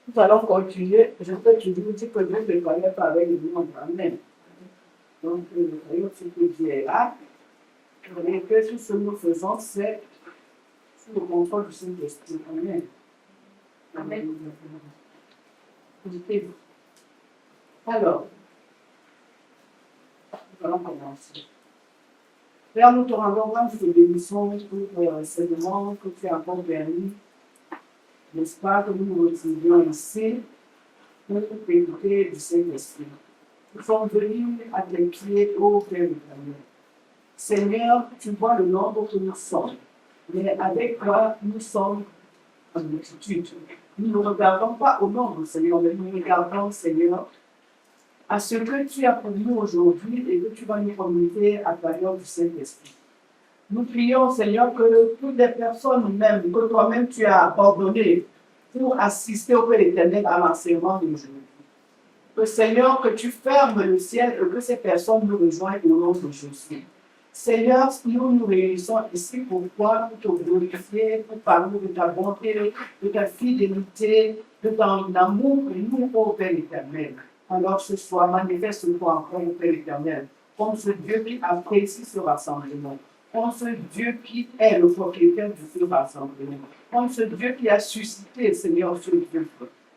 Nous allons continuer. Je peux toujours dire que Dieu ne connaît pas avec le monde. Amen. Donc, voyons ce que Dieu est là. Et que tout ce que nous faisons, c'est sous le contrôle du Saint-Esprit. Amen. Amen. Alors, nous allons commencer. Père, nous te rendons grâce et bénissons pour l'enseignement que tu as encore permis, n'est-ce pas, que nous nous retrouvions ici pour écouter du Saint-Esprit. Nous sommes venus à tes pieds, ô Père éternel. Seigneur, tu vois le nombre que nous sommes, mais avec toi, nous sommes en multitude. Nous ne regardons pas au nombre, Seigneur, mais nous regardons, Seigneur, à ce que tu as pour nous aujourd'hui et que tu vas nous communiquer à travers du Saint-Esprit. Nous prions, Seigneur, que toutes les personnes même, que toi-même tu as ordonné pour assister au Père éternel à l'enseignement d'aujourd'hui. Que Seigneur, que tu fermes le ciel et que ces personnes nous rejoignent au nom de Jésus. Seigneur, nous nous réunissons ici pour toi, pour te glorifier, pour parler de ta bonté, de ta fidélité, de ton amour pour nous, ô Père éternel. Alors ce soir, manifeste-toi encore, ô Père éternel, comme ce Dieu qui apprécie ce rassemblement, comme ce Dieu qui est le propriétaire de ce rassemblement, comme ce Dieu qui a suscité, Seigneur, ce Dieu.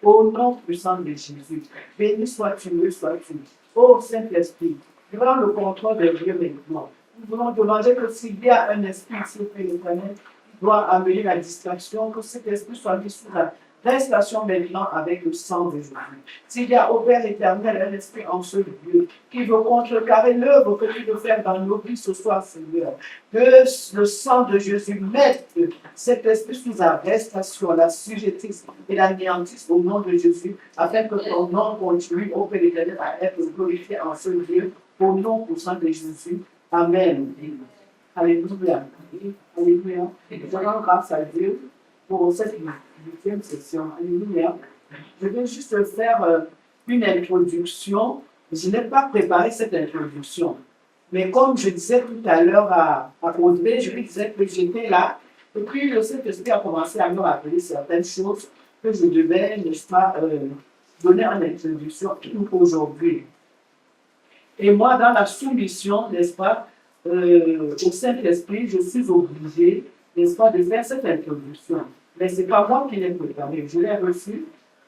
Au nom puissant de Jésus, béni sois-tu, sois-tu. Ô Saint-Esprit, prends le contrôle des lieux maintenant. Nous voulons demander que s'il y a un esprit ici, Père éternel, qui doit amener la distraction, que cet esprit soit mis sous la restauration maintenant avec le sang de Jésus. S'il y a au Père éternel un esprit en ce lieu qui veut contrecarrer l'œuvre que tu veux faire dans nos vies ce soir, Seigneur, que le sang de Jésus mette cet esprit sous arrestation, la sujettisse et l'anéantisse au nom de Jésus, afin que ton nom continue, au Père éternel, à être glorifié en ce lieu, au nom puissant de Jésus. Amen. Alléluia. Alléluia. Je rends grâce à Dieu pour cette 8e session. Alléluia. Je vais juste faire une introduction. Je n'ai pas préparé cette introduction. Mais comme je disais tout à l'heure à Audrey, je lui disais que j'étais là. Et puis le Saint-Esprit a commencé à me rappeler certaines choses que je devais, n'est-ce pas, donner en introduction aujourd'hui. Et moi, dans la soumission, n'est-ce pas, au Saint-Esprit, je suis obligée, n'est-ce pas, de faire cette introduction. Mais ce n'est pas moi qui l'ai préparée. Je l'ai reçue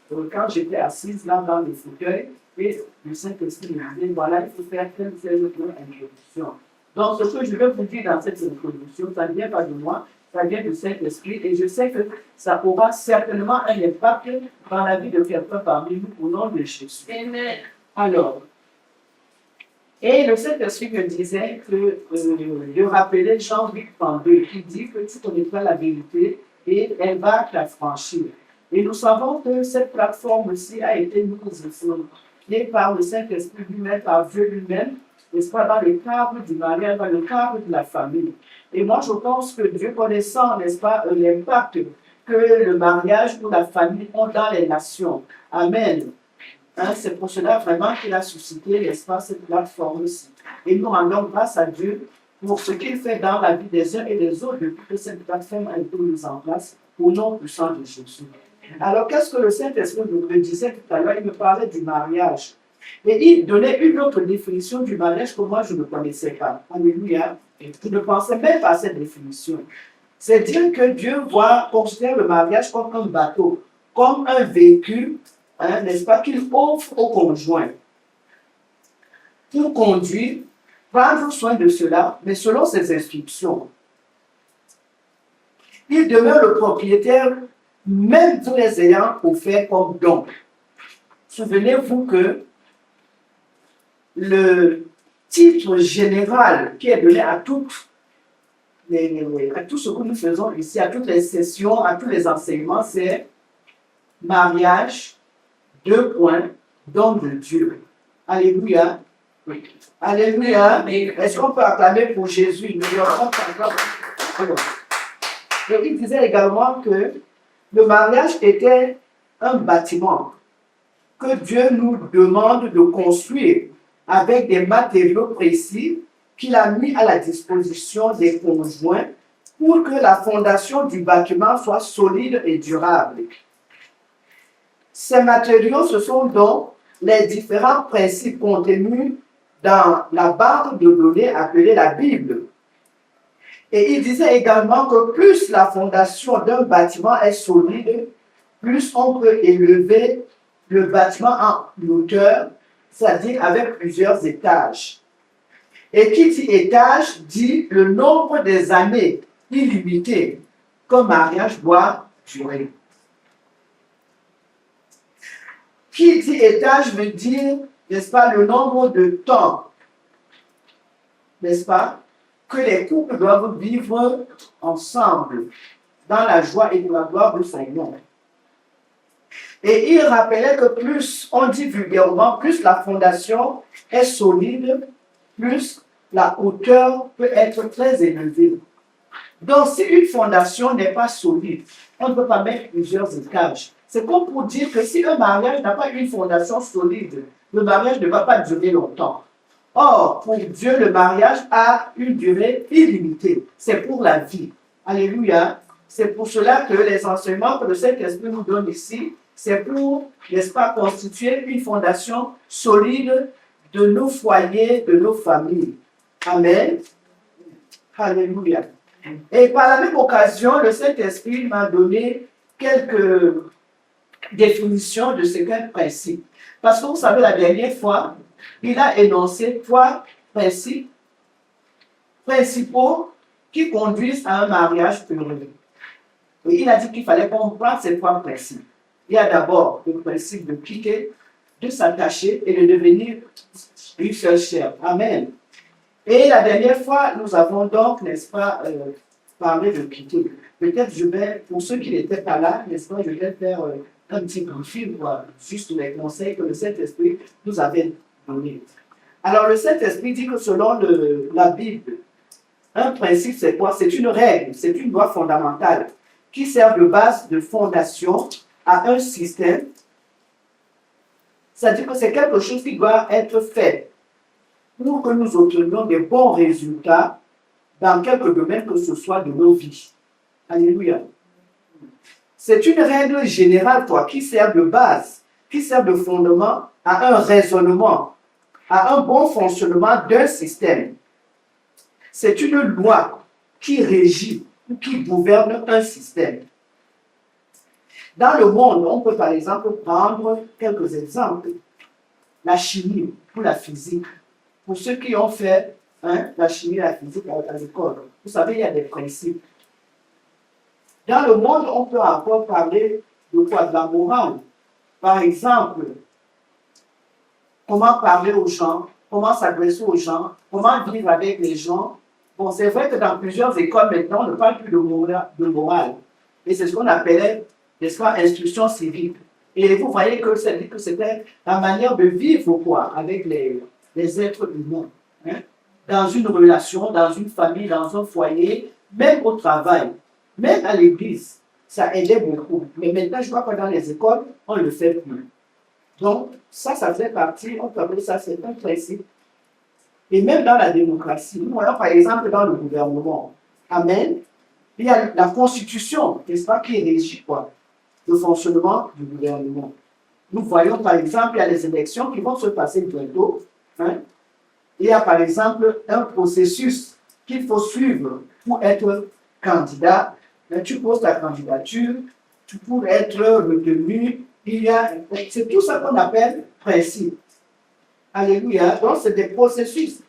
quand j'étais assise là dans le fauteuil, et le Saint-Esprit me disait, voilà, il faut faire telle introduction. Donc, ce que je vais vous dire dans cette introduction, ça ne vient pas de moi, ça vient du Saint-Esprit, et je sais que ça aura certainement un impact dans la vie de quelqu'un parmi nous, au nom de Jésus. Amen. Alors, et le Saint-Esprit me disait que de rappeler Jean 8:32 qui dit que tu connaîtras la vérité et elle va t'affranchir. Et nous savons que cette plateforme-ci a été mise par le Saint-Esprit lui-même, par Dieu lui-même, n'est-ce pas, dans le cadre du mariage, dans le cadre de la famille. Et moi, je pense que Dieu connaissant, n'est-ce pas, l'impact que le mariage ou la famille ont dans les nations. Amen. Hein, c'est pour cela vraiment qu'il a suscité, n'est-ce pas, cette plateforme-ci. Et nous rendons grâce à Dieu pour ce qu'il fait dans la vie des uns et des autres depuis que cette plateforme a été mise en place au nom puissant de Jésus. Alors, qu'est-ce que le Saint-Esprit me disait tout à l'heure? Il me parlait du mariage. Et il donnait une autre définition du mariage que moi, je ne connaissais pas. Alléluia. Je ne pensais même pas à cette définition. C'est dire que Dieu considère le mariage comme un bateau, comme un véhicule, hein, n'est-ce pas, qu'il offre au conjoint pour conduire, prendre soin de cela, mais selon ses instructions. Il demeure le propriétaire, même vous les ayant offert comme don. Souvenez-vous que le titre général qui est donné à tout ce que nous faisons ici, à toutes les sessions, à tous les enseignements, c'est mariage, don de Dieu. Alléluia. Oui. Alléluia. Est-ce qu'on peut acclamer pour Jésus? Et il disait également que le mariage était un bâtiment que Dieu nous demande de construire avec des matériaux précis qu'il a mis à la disposition des conjoints pour que la fondation du bâtiment soit solide et durable. Ces matériaux, ce sont donc les différents principes contenus dans la banque de données appelée la Bible. Et il disait également que plus la fondation d'un bâtiment est solide, plus on peut élever le bâtiment en hauteur, c'est-à-dire avec plusieurs étages. Et qui dit étage dit le nombre des années illimité qu'un mariage doit durer. Qui dit étage veut dire, n'est-ce pas, le nombre de temps, n'est-ce pas, que les couples doivent vivre ensemble dans la joie et la gloire de son nom. Et il rappelait que plus, on dit vulgairement, plus la fondation est solide, plus la hauteur peut être très élevée. Donc, si une fondation n'est pas solide, on ne peut pas mettre plusieurs étages. C'est comme pour dire que si un mariage n'a pas une fondation solide, le mariage ne va pas durer longtemps. Or, pour Dieu, le mariage a une durée illimitée. C'est pour la vie. Alléluia. C'est pour cela que les enseignements que le Saint-Esprit nous donne ici, c'est pour, n'est-ce pas, constituer une fondation solide de nos foyers, de nos familles. Amen. Alléluia. Et par la même occasion, le Saint-Esprit m'a donné quelques définitions de ce qu'est un principe. Parce que vous savez, la dernière fois, il a énoncé 3 principes principaux qui conduisent à un mariage heureux. Et il a dit qu'il fallait comprendre ces 3 principes. Il y a d'abord le principe de quitter, de s'attacher et de devenir une seule chair. Amen. Et la dernière fois, nous avons donc, n'est-ce pas, parlé de quitter. Peut-être je vais, pour ceux qui n'étaient pas là, n'est-ce pas, je vais faire un petit briefing, juste les conseils que le Saint-Esprit nous avait donnés. Alors, le Saint-Esprit dit que selon la Bible, un principe, c'est quoi? C'est une règle, c'est une loi fondamentale qui sert de base de fondation à un système. C'est-à-dire que c'est quelque chose qui doit être fait pour que nous obtenions des bons résultats dans quelque domaine que ce soit de nos vies. Alléluia. C'est une règle générale, qui sert de base, qui sert de fondement à un raisonnement, à un bon fonctionnement d'un système. C'est une loi qui régit ou qui gouverne un système. Dans le monde, on peut par exemple prendre quelques exemples. La chimie ou la physique. Pour ceux qui ont fait la chimie et la physique à l'école, vous savez, il y a des principes. Dans le monde, on peut encore parler de quoi? De la morale. Par exemple, comment parler aux gens, comment s'adresser aux gens, comment vivre avec les gens. Bon, c'est vrai que dans plusieurs écoles maintenant, on ne parle plus de morale. Et c'est ce qu'on appelait, n'est-ce pas, instruction civique. Et vous voyez que c'était la manière de vivre avec les êtres humains. Dans une relation, dans une famille, dans un foyer, même au travail, même à l'église. Ça aidait beaucoup. Mais maintenant, je vois que dans les écoles, on ne le fait plus. Donc, ça fait partie, on peut appeler ça, c'est un principe. Et même dans la démocratie, nous voyons par exemple dans le gouvernement. Amen. Il y a la constitution, n'est-ce pas, qui régit le fonctionnement du gouvernement. Nous voyons par exemple, il y a les élections qui vont se passer bientôt. Il y a par exemple un processus qu'il faut suivre pour être candidat. Tu poses ta candidature, tu pourrais être retenu. C'est tout ça qu'on appelle principe. Alléluia. Donc, c'est des processus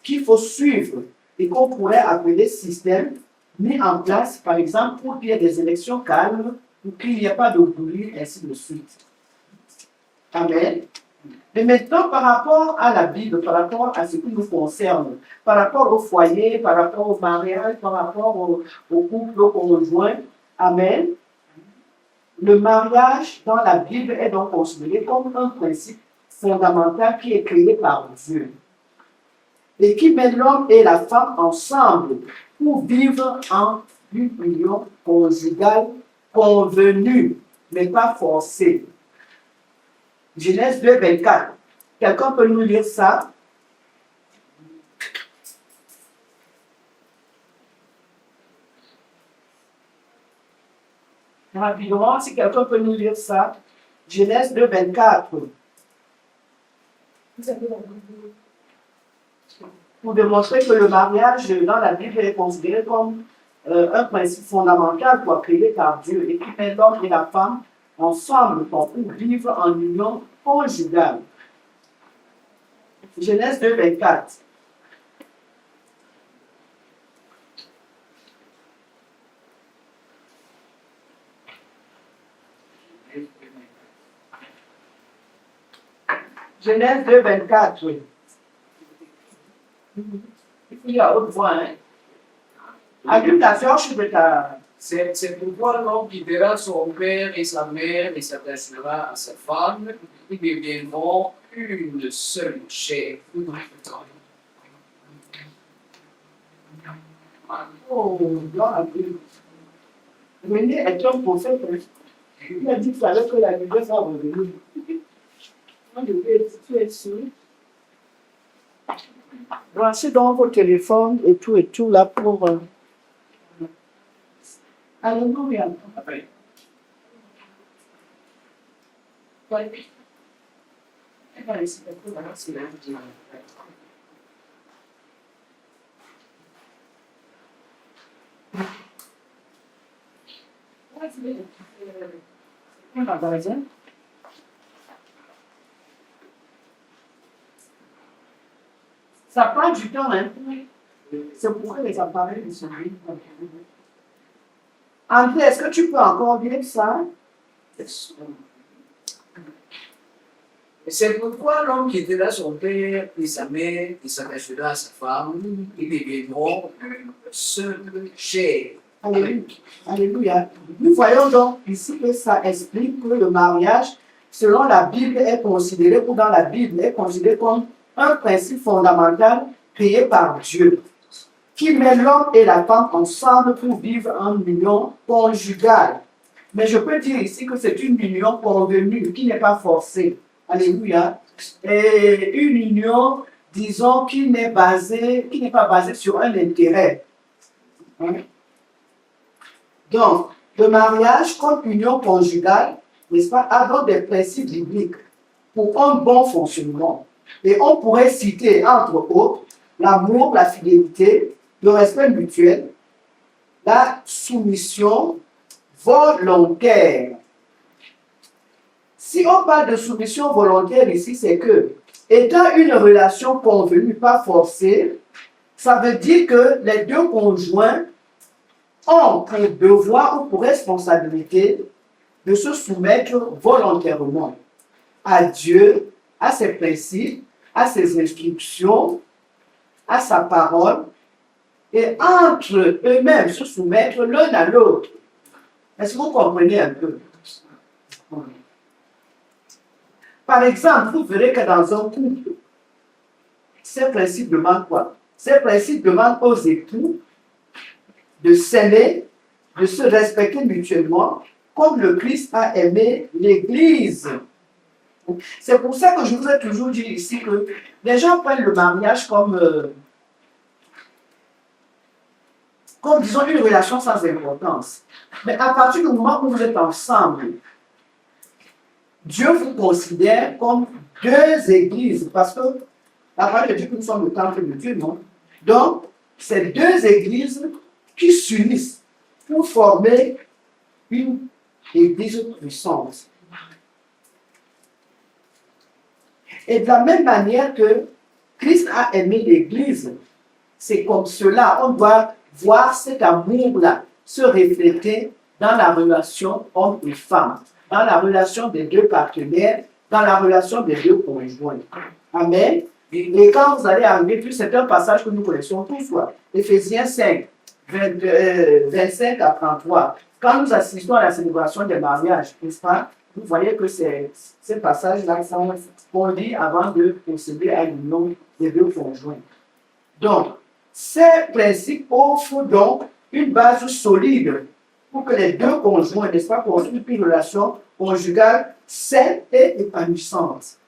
qu'il faut suivre et qu'on pourrait appeler système mis en place, par exemple, pour qu'il y ait des élections calmes, pour qu'il n'y ait pas de bruit, ainsi de suite. Amen. Et maintenant, par rapport à la Bible, par rapport à ce qui nous concerne, par rapport au foyer, par rapport au mariage, par rapport au couple, au conjoint, amen. Le mariage dans la Bible est donc considéré comme un principe fondamental qui est créé par Dieu et qui met l'homme et la femme ensemble pour vivre en une union conjugale convenue, mais pas forcée. Genèse 2, 24. Quelqu'un peut nous lire ça? Rapidement, si quelqu'un peut nous lire ça. Genèse 2, 24. Pour démontrer que le mariage dans la Bible est considéré comme un principe fondamental pour créé par Dieu et qui met l'homme et la femme ensemble pour vivre en union conjugale. Genèse 2, 24. Genèse 2, 24. Oui. Il y a autre point. Hein? Argumentation, je peux ta. C'est pourquoi l'homme quittera son père et sa mère et s'attachera à sa femme, ils deviendront une seule chair. Oh, dans la Bible. René est un prophète. Il a dit qu'il fallait que la Bible soit revenue. Moi, je vais être sûr. Branchez dans vos téléphones et tout là pour. Alléluia. Ça prend du temps, hein. C'est pourquoi les appareils ne sont pas. André, est-ce que tu peux encore lire ça? C'est pourquoi l'homme quittera son père et sa mère et s'attachera à sa femme, ils deviendront une seule chair. Alléluia. Alléluia. Nous voyons donc ici que ça explique que le mariage, selon la Bible, est considéré, ou dans la Bible, est considéré comme un principe fondamental créé par Dieu, qui met l'homme et la femme ensemble pour vivre en union conjugale. Mais je peux dire ici que c'est une union convenue, qui n'est pas forcée. Alléluia. Et une union, disons, qui n'est pas basée sur un intérêt. Hein? Donc, le mariage comme union conjugale, n'est-ce pas, a donc des principes bibliques pour un bon fonctionnement. Et on pourrait citer, entre autres, l'amour, la fidélité, le respect mutuel, la soumission volontaire. Si on parle de soumission volontaire ici, c'est que, étant une relation convenue, pas forcée, ça veut dire que les deux conjoints ont pour devoir ou pour responsabilité de se soumettre volontairement à Dieu, à ses principes, à ses instructions, à sa parole, et entre eux-mêmes se soumettre l'un à l'autre. Est-ce que vous comprenez un peu? Par exemple, vous verrez que dans un couple, ces principes demandent quoi? Ces principes demandent aux époux de s'aimer, de se respecter mutuellement, comme le Christ a aimé l'Église. C'est pour ça que je vous ai toujours dit ici que les gens prennent le mariage comme disons, une relation sans importance. Mais à partir du moment où vous êtes ensemble, Dieu vous considère comme deux églises, parce que la parole dit que nous sommes le temple de Dieu, non? Donc, c'est deux églises qui s'unissent pour former une église puissante. Et de la même manière que Christ a aimé l'église, c'est comme cela, on doit voir cet amour-là se refléter dans la relation homme et femme, dans la relation des deux partenaires, dans la relation des deux conjoints. Amen. Et quand vous allez arriver, puis c'est un passage que nous connaissons tous, Éphésiens 5, 25 à 33. Quand nous assistons à la célébration des mariages, n'est-ce pas, vous voyez que ces passages-là sont qu'on lit avant de procéder à l'union des deux conjoints. Donc, ces principes offrent donc une base solide pour que les deux conjoints, n'est-ce pas, construisent une relation conjugale saine et épanouissante.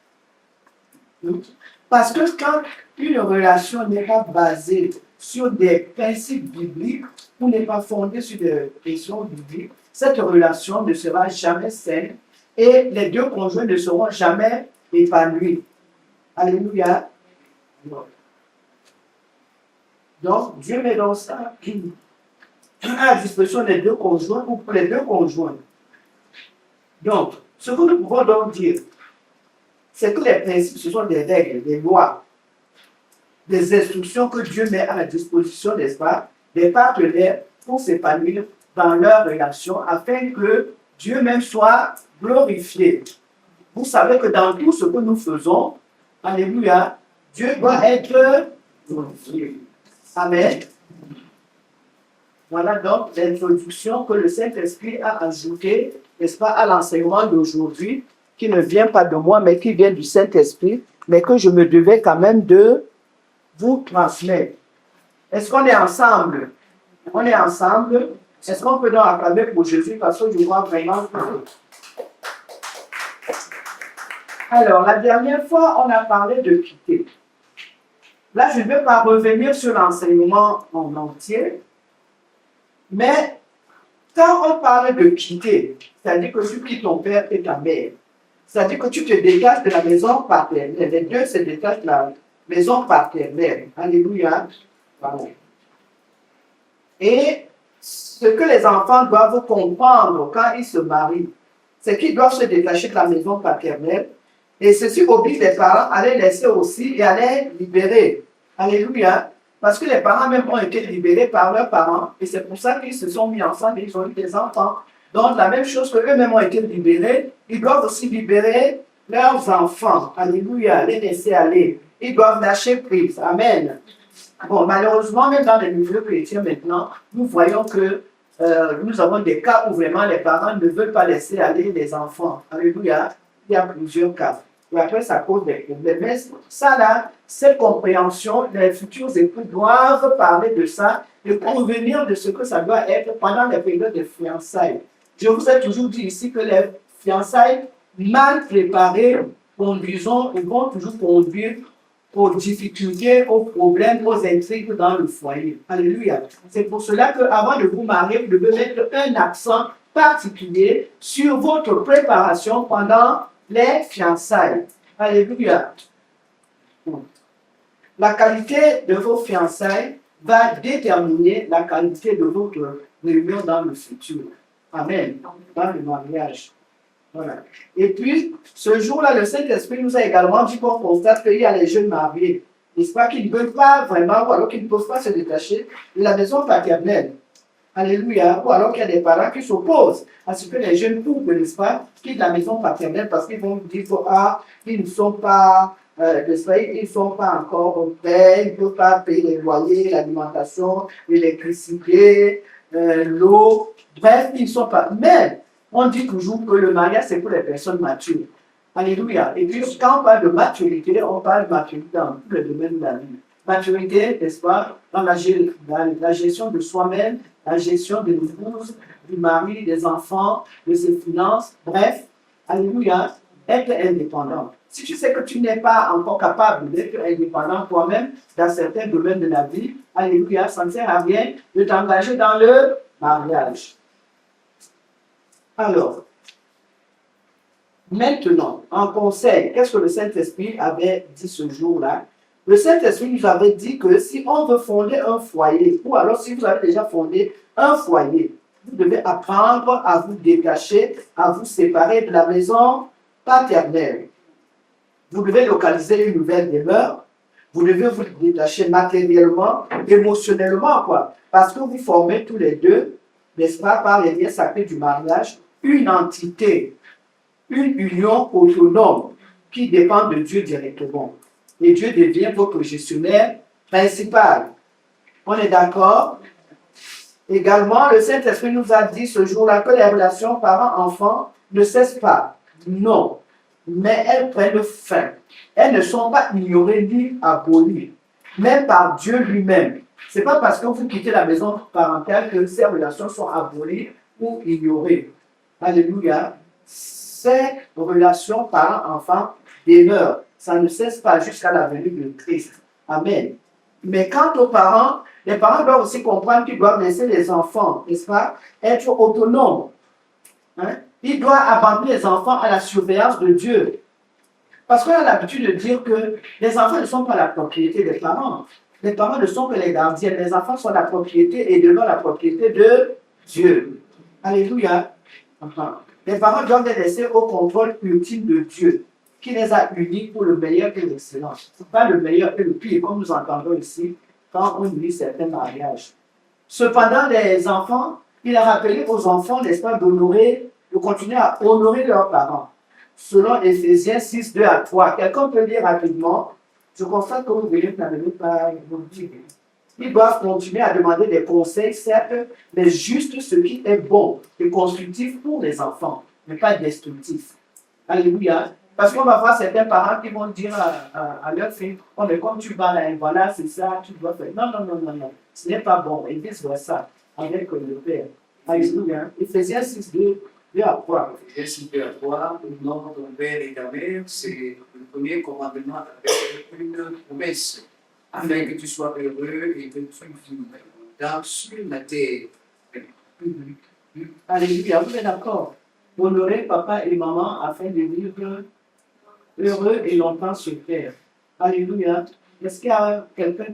Parce que quand une relation n'est pas basée sur des principes bibliques ou n'est pas fondée sur des questions bibliques, cette relation ne sera jamais saine et les deux conjoints ne seront jamais épanouis. Alléluia. Donc, Dieu met dans ça à disposition des deux conjoints ou pour les deux conjoints. Donc, ce que nous pouvons donc dire, c'est que les principes, ce sont des règles, des lois, des instructions que Dieu met à la disposition, n'est-ce pas, des partenaires pour s'épanouir dans leur relation afin que Dieu même soit glorifié. Vous savez que dans tout ce que nous faisons, alléluia, Dieu doit être glorifié. Amen. Voilà donc l'introduction que le Saint-Esprit a ajoutée, n'est-ce pas, à l'enseignement d'aujourd'hui, qui ne vient pas de moi, mais qui vient du Saint-Esprit, mais que je me devais quand même de vous transmettre. Est-ce qu'on est ensemble? On est ensemble. Est-ce qu'on peut donc acclamer pour Jésus parce que je vois vraiment que... Alors, la dernière fois, on a parlé de quitter. Là, je ne vais pas revenir sur l'enseignement en entier, mais quand on parle de quitter, c'est-à-dire que tu quittes ton père et ta mère, c'est-à-dire que tu te dégages de la maison paternelle. Les deux se détachent de la maison paternelle. Alléluia. Pardon. Et ce que les enfants doivent comprendre quand ils se marient, c'est qu'ils doivent se détacher de la maison paternelle. Et ceci oblige les parents à les laisser aussi et à les libérer. Alléluia. Parce que les parents même ont été libérés par leurs parents. Et c'est pour ça qu'ils se sont mis ensemble et ils ont eu des enfants. Donc la même chose que eux-mêmes ont été libérés, ils doivent aussi libérer leurs enfants. Alléluia. Les laisser aller. Ils doivent lâcher prise. Amen. Bon, malheureusement, même dans les milieux chrétiens maintenant, nous voyons que nous avons des cas où vraiment les parents ne veulent pas laisser aller les enfants. Alléluia. Il y a plusieurs cas. Et après, ça cause des problèmes. Mais ça, là, cette compréhension, les futurs époux doivent parler de ça et convenir de ce que ça doit être pendant les périodes de fiançailles. Je vous ai toujours dit ici que les fiançailles mal préparées vont toujours conduire aux difficultés, aux problèmes, aux intrigues dans le foyer. Alléluia. C'est pour cela qu'avant de vous marier, vous devez mettre un accent particulier sur votre préparation pendant les fiançailles. Alléluia. La qualité de vos fiançailles va déterminer la qualité de votre réunion dans le futur. Amen. Dans le mariage. Voilà. Et puis, ce jour-là, le Saint-Esprit nous a également dit qu'on constate qu'il y a les jeunes mariés, n'est-ce pas, qui ne veulent pas vraiment, ou alors qui ne peuvent pas se détacher de la maison paternelle. Alléluia. Ou alors qu'il y a des parents qui s'opposent à ce que les jeunes couples, n'est-ce pas, quittent la maison paternelle parce qu'ils vont dire que, ils ne sont pas, ils ne sont pas encore prêts, ils ne peuvent pas payer les loyers, l'alimentation, l'électricité, l'eau. Bref, ils ne sont pas. Mais, on dit toujours que le mariage, c'est pour les personnes matures. Alléluia. Et puis, quand on parle de maturité, on parle de maturité dans tous les domaines de la vie. Maturité, n'est-ce pas, dans la gestion de soi-même, la gestion de l'épouse, du mari, des enfants, de ses finances. Bref, alléluia, être indépendant. Si tu sais que tu n'es pas encore capable d'être indépendant toi-même dans certains domaines de la vie, alléluia, ça ne sert à rien de t'engager dans le mariage. Alors, maintenant, en conseil, qu'est-ce que le Saint-Esprit avait dit ce jour-là? Le Saint-Esprit nous avait dit que si on veut fonder un foyer, ou alors si vous avez déjà fondé un foyer, vous devez apprendre à vous détacher, à vous séparer de la maison paternelle. Vous devez localiser une nouvelle demeure, vous devez vous détacher matériellement, émotionnellement, quoi. Parce que vous formez tous les deux, n'est-ce pas, par les liens sacrés du mariage, une entité, une union autonome qui dépend de Dieu directement. Et Dieu devient votre gestionnaire principal. On est d'accord? Également, le Saint-Esprit nous a dit ce jour-là que les relations parents-enfants ne cessent pas. Non. Mais elles prennent fin. Elles ne sont pas ignorées ni abolies, même par Dieu lui-même. Ce n'est pas parce que vous quittez la maison parentale que ces relations sont abolies ou ignorées. Alléluia. Ces relations parents-enfants demeurent. Ça ne cesse pas jusqu'à la venue de Christ. Amen. Mais quant aux parents, les parents doivent aussi comprendre qu'ils doivent laisser les enfants, n'est-ce pas, être autonomes. Hein? il doit abandonner les enfants à la surveillance de Dieu. Parce qu'on a l'habitude de dire que les enfants ne sont pas la propriété des parents. Les parents ne sont que les gardiens. Les enfants sont la propriété et demeurent la propriété de Dieu. Alléluia. Les parents doivent les laisser au contrôle ultime de Dieu, qui les a unis pour le meilleur et l'excellent. Pas le meilleur et le pire, comme nous entendons ici quand on lit certains mariages. Cependant, les enfants, il a rappelé aux enfants, n'est-ce pas, de continuer à honorer leurs parents. Selon Éphésiens 6, 2 à 3. Quelqu'un peut lire rapidement. Je constate que vous n'avez pas vous dire. Ils doivent continuer à demander des conseils, certes, mais juste ce qui est bon et constructif pour les enfants, mais pas destructif. Alléluia. Parce qu'on va voir certains parents qui vont dire à leur fille, oh, mais comme tu vas là, voilà, c'est ça, tu dois faire. Non, non, non, non, non. Ce n'est pas bon. Et vice-versa, avec le Père. Alléluia. Éphésiens 6, 2 à 3. Éphésiens 6, 2 à 3, honore ton père et ta mère, c'est le premier commandement avec une promesse, afin que tu sois heureux et que tu vives sur la terre. Alléluia, vous êtes d'accord? Honorer papa et maman afin de vivre heureux et longtemps sur terre. Alléluia. Est-ce qu'il y a quelqu'un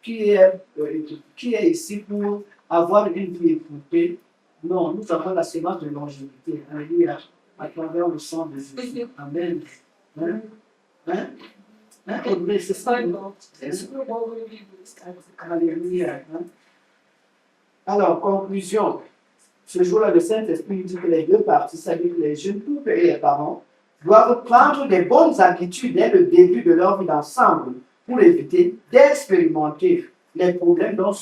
qui est ici pour avoir une vie écoutée? Non, nous avons la sémence de longévité. Alléluia. À travers le sang de Jésus. Amen. Hein? Hein? Hein? C'est ça. Alléluia. Hein? Alors, conclusion. Ce jour-là, le Saint-Esprit dit que les deux parties, c'est-à-dire les jeunes couples et les parents, doivent prendre des bonnes habitudes dès le début de leur vie ensemble pour éviter d'expérimenter les problèmes dont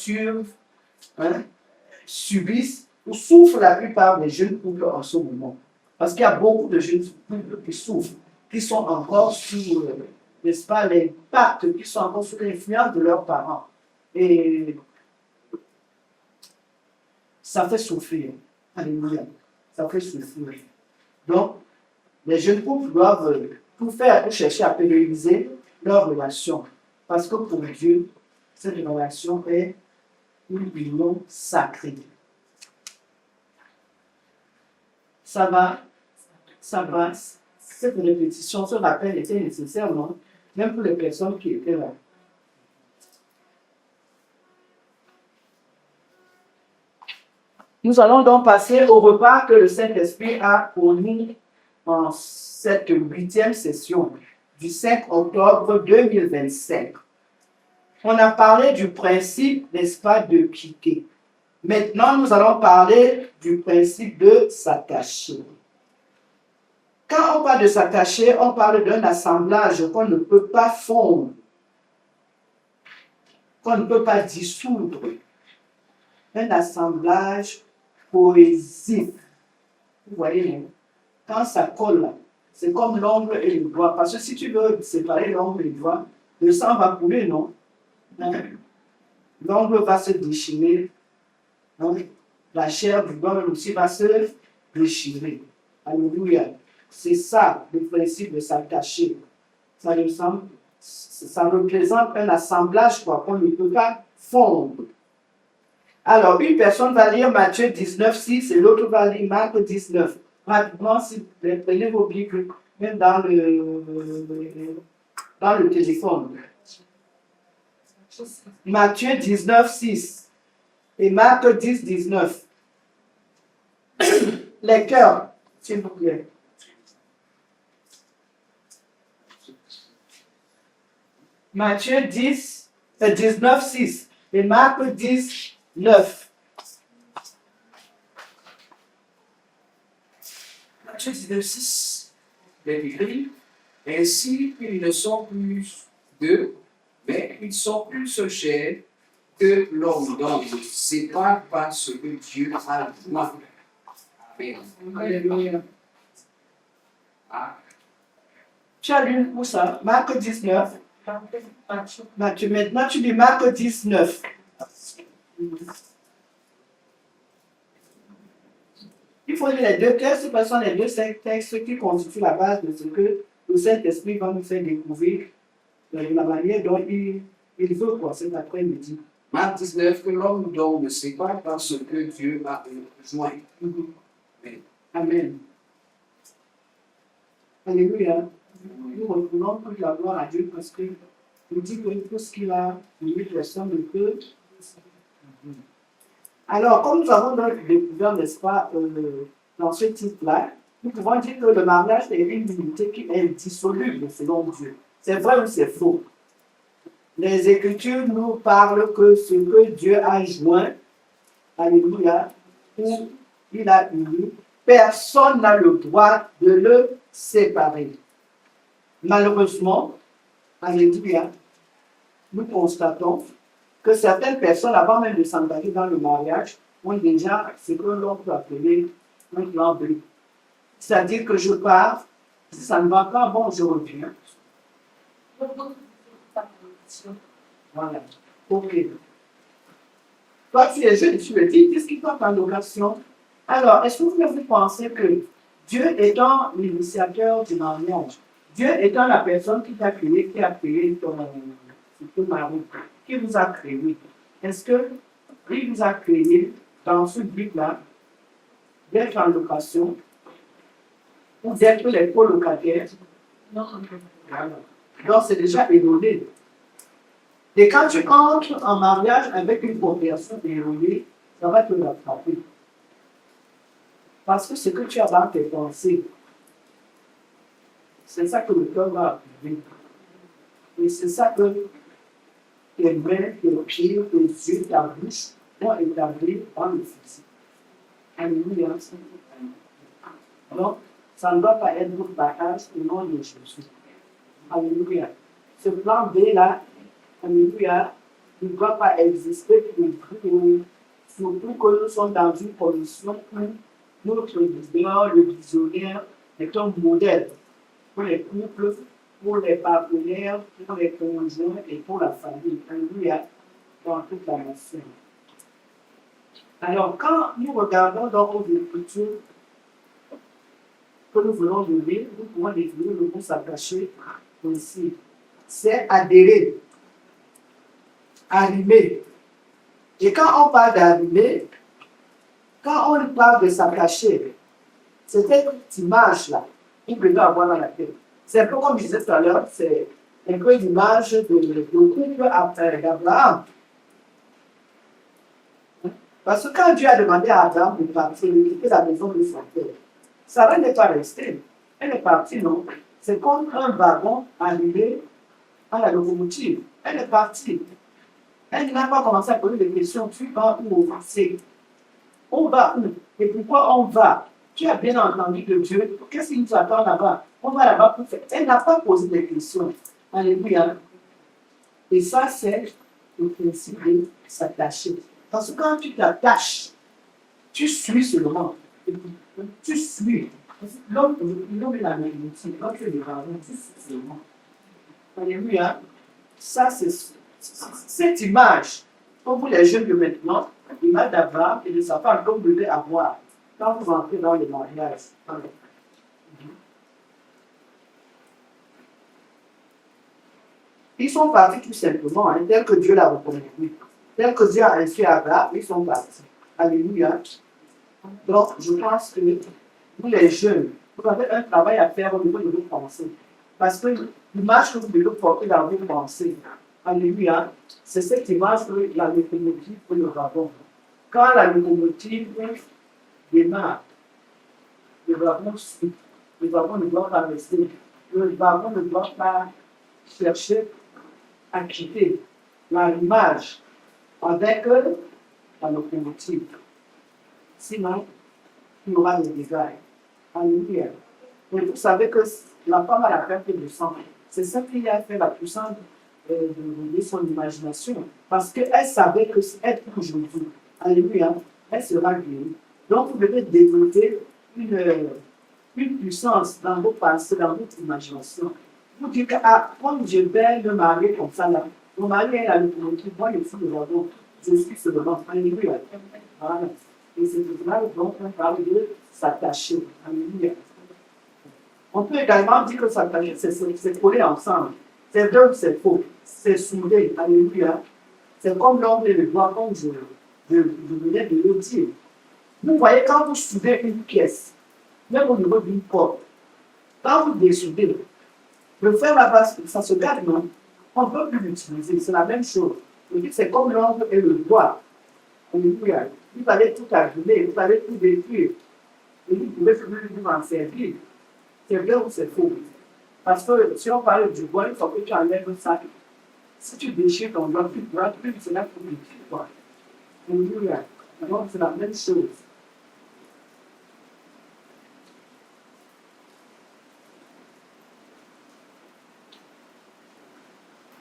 subissent ou souffrent la plupart des jeunes couples en ce moment. Parce qu'il y a beaucoup de jeunes couples qui souffrent, qui sont encore sous, n'est-ce pas, l'impact, qui sont encore sous l'influence de leurs parents. Et ça fait souffrir. Alléluia. Ça fait souffrir. Donc, les jeunes couples doivent tout faire pour chercher à pérenniser leur relation. Parce que pour Dieu, cette relation est une union sacrée. Ça va. Cette répétition, ce rappel était nécessaire, non? Même pour les personnes qui étaient là. Nous allons donc passer au repas que le Saint-Esprit a pour nous en cette 8e session du 5 octobre 2025. On a parlé du principe, n'est-ce pas, de quitter. Maintenant, nous allons parler du principe de s'attacher. Quand on parle de s'attacher, on parle d'un assemblage qu'on ne peut pas fondre, qu'on ne peut pas dissoudre. Un assemblage cohésif. Vous voyez, quand ça colle, c'est comme l'ongle et le doigt. Parce que si tu veux séparer l'ongle et le doigt, le sang va couler, non? L'ongle va se déchirer. Donc, la chair du doigt aussi va se déchirer. Alléluia. C'est ça le principe de s'attacher. Ça représente un assemblage qu'on ne peut pas fondre. Alors, une personne va lire Matthieu 19, 6 et l'autre va lire Marc 19. Rapidement, si vous prenez vos Bibles, même dans le téléphone. Matthieu 19, 6 et Marc 10, 19. Les cœurs, s'il vous plaît. Matthieu 19, 6 et Marc 10, 9. Matthieu 19, 6, écrit, ainsi ils ne sont plus deux, mais ils sont une seule chair que l'homme donne. C'est pas ce que Dieu a dit. Alléluia. Tu as lu où ça? Marc 19. Matthieu. Maintenant, tu lis Marc 19. Il faut lire les deux textes, parce que ce sont les deux textes qui constituent la base de ce que le Saint-Esprit va nous faire découvrir de la manière dont il veut quoi, cet après-midi. Marc 19, que l'homme donne, c'est pas parce que Dieu a besoin. Amen. Alléluia. Nous retrouvons toute la gloire à Dieu parce que il dit que tout ce qu'il a, lui, personne ne peut. Alors, comme nous avons donc découvert, n'est-ce pas, dans ce titre-là, nous pouvons dire que le mariage est une unité qui est indissoluble selon Dieu. C'est vrai ou c'est faux? Les Écritures nous parlent que ce que Dieu a joint, alléluia, ou il a uni, personne n'a le droit de le séparer. Malheureusement, alléluia, nous constatons que certaines personnes, avant même de s'engager dans le mariage, ont déjà ce que l'on peut appeler un plan B. C'est-à-dire que je pars, si ça ne va pas, bon, je reviens. Voilà. Ok. Toi, tu es jeune, tu me dis, qu'est-ce qui tombe en location? Alors, est-ce que vous pensez que Dieu étant l'initiateur du mariage, Dieu étant la personne qui t'a créé, qui a créé ton mari, qui vous a créé, est-ce qu'il vous a créé dans ce but-là d'être en location ou d'être les colocataires? Non. Donc, c'est déjà érodé. Et quand tu entres en mariage avec une personne érodée, ça va te rattraper. Parce que ce que tu as dans tes pensées, c'est ça que le cœur va appuyer. Et c'est ça que tes mains, tes pieds, tes yeux, ta bouche vont établir dans le physique. Alléluia. Donc, ça ne doit pas être notre bagage au nom de Jésus. Alléluia. Ce plan B-là, alléluia, il ne doit pas exister pour surtout que nous sommes dans une condition où notre leader, le visionnaire, est un modèle pour les couples, pour les partenaires, pour les conjoints et pour la famille. Alléluia, dans toute la nation. Alors, quand nous regardons dans nos écritures que nous voulons donner, nous pouvons définir le mot s'attacher aussi. C'est adhérer, arrimer. Et quand on parle d'arrimer, quand on parle de s'attacher, c'est cette image-là qu'on peut avoir dans la tête. C'est un peu comme je disais tout à l'heure, c'est un peu l'image de couple d'Abraham. Parce que quand Dieu a demandé à Abraham de partir, de quitter la maison de son père, Sarah n'est pas restée. Elle est partie, non? C'est comme un wagon arrivé à la locomotive. Elle est partie. Elle n'a pas commencé à poser des questions. Tu vas où? On va où? Et pourquoi on va? Tu as bien entendu de Dieu. Qu'est-ce qui nous attend là-bas? On va là-bas pour faire. Elle n'a pas posé des questions. Alléluia. Et ça, c'est le principe de s'attacher. Parce que quand tu t'attaches, tu suis seulement. Tu suis. L'homme est la même chose. Quand tu es le parent, tu suis seulement. Alléluia. Ça, c'est cette image. Comme vous les jeunes de maintenant, l'image d'Abraham et de sa femme, comme vous devez avoir quand vous entrez dans le mariage. Ils sont partis tout simplement, hein, tel que Dieu l'a reconnu. Tel que Dieu a instruit Abraham, ils sont partis. Alléluia. Donc, je pense que vous les jeunes, vous avez un travail à faire au niveau de vos pensées. Parce que l'image que vous devez porter dans vos pensées, alléluia, c'est cette image que la locomotive que nous avons. Quand la locomotive démarre, le wagon suit, le wagon ne doit pas rester, le wagon ne doit pas chercher à quitter l'image avec la locomotive. Sinon, il y aura des dégâts. Alléluia. Mais vous savez que la femme a la perte de sang. C'est ça qui a fait la puissance de son imagination. Parce qu'elle savait que si elle touche aujourd'hui, alléluia, elle sera guérie. Donc, vous devez développer une puissance dans vos pensées, dans votre imagination. Vous dites que, quand je vais me marier comme ça, là, mon mari est la locomotive, moi, je suis le wagon, je suis seulement. Alléluia. Voilà. Et c'est pour cela donc on parle de s'attacher. Alléluia. On peut également dire que s'attacher, c'est coller ensemble. C'est vrai ou c'est faux. C'est soudé. Alléluia. C'est comme l'homme et le doigt, comme je venais de le dire. Vous voyez, quand vous soudez une pièce, même au niveau d'une porte, Quand vous dessoudez, le fer là-bas, ça se garde, non? On ne peut plus l'utiliser, c'est la même chose. C'est comme l'ongle et le doigt. Alléluia. Il fallait tout abîmer, il fallait tout détruire. Et vous pouvez plus vous en servir. C'est vrai ou c'est faux? Parce que si on parle du bois, il faut que tu enlèves ça. Si tu déchires ton doigt, tu pourras plus cela pour l'utiliser. Alléluia. Donc c'est la même chose.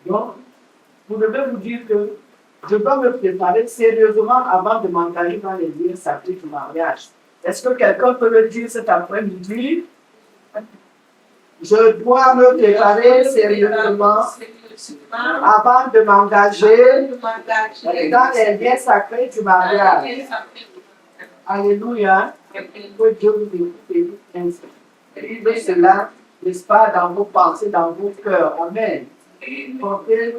Donc, vous devez vous dire que je dois me préparer sérieusement avant de m'engager dans les lieux sacrés du mariage. Est-ce que quelqu'un peut le dire cet après-midi? Je dois me préparer sérieusement avant de m'engager dans les lieux sacrés du mariage. Alléluia. Que Dieu vous écoute ainsi. Et cela, n'est-ce pas, dans vos pensées, dans vos cœurs. Amen. Portez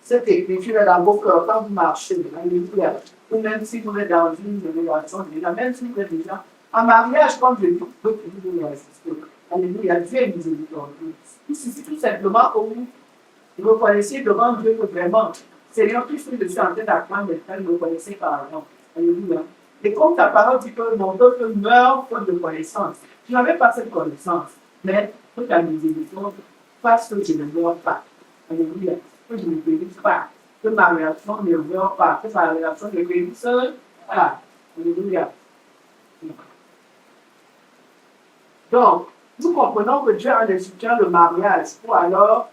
cette écriture dans vos cœurs quand vous marchez. Alléluia. Ou même si vous êtes dans une relation, même si vous êtes déjà en mariage, comme je dis, vous pouvez toujours résister. Alléluia. Dieu est miséricordieux. Il suffit tout simplement que vous reconnaissez devant Dieu que vraiment, Seigneur, tout ce que je suis en train d'apprendre, vous reconnaissez par exemple. Alléluia. Et comme ta parole dit que mon peuple meurt faute de connaissance. Je n'avais pas cette connaissance, mais toute ta miséricorde, parce que je ne meurs pas. Alléluia. Que je ne périsse pas. Que ma relation ne meurt pas. Que ma relation ne périsse pas. Alléluia. Donc, nous comprenons que Dieu a institué le mariage, ou alors,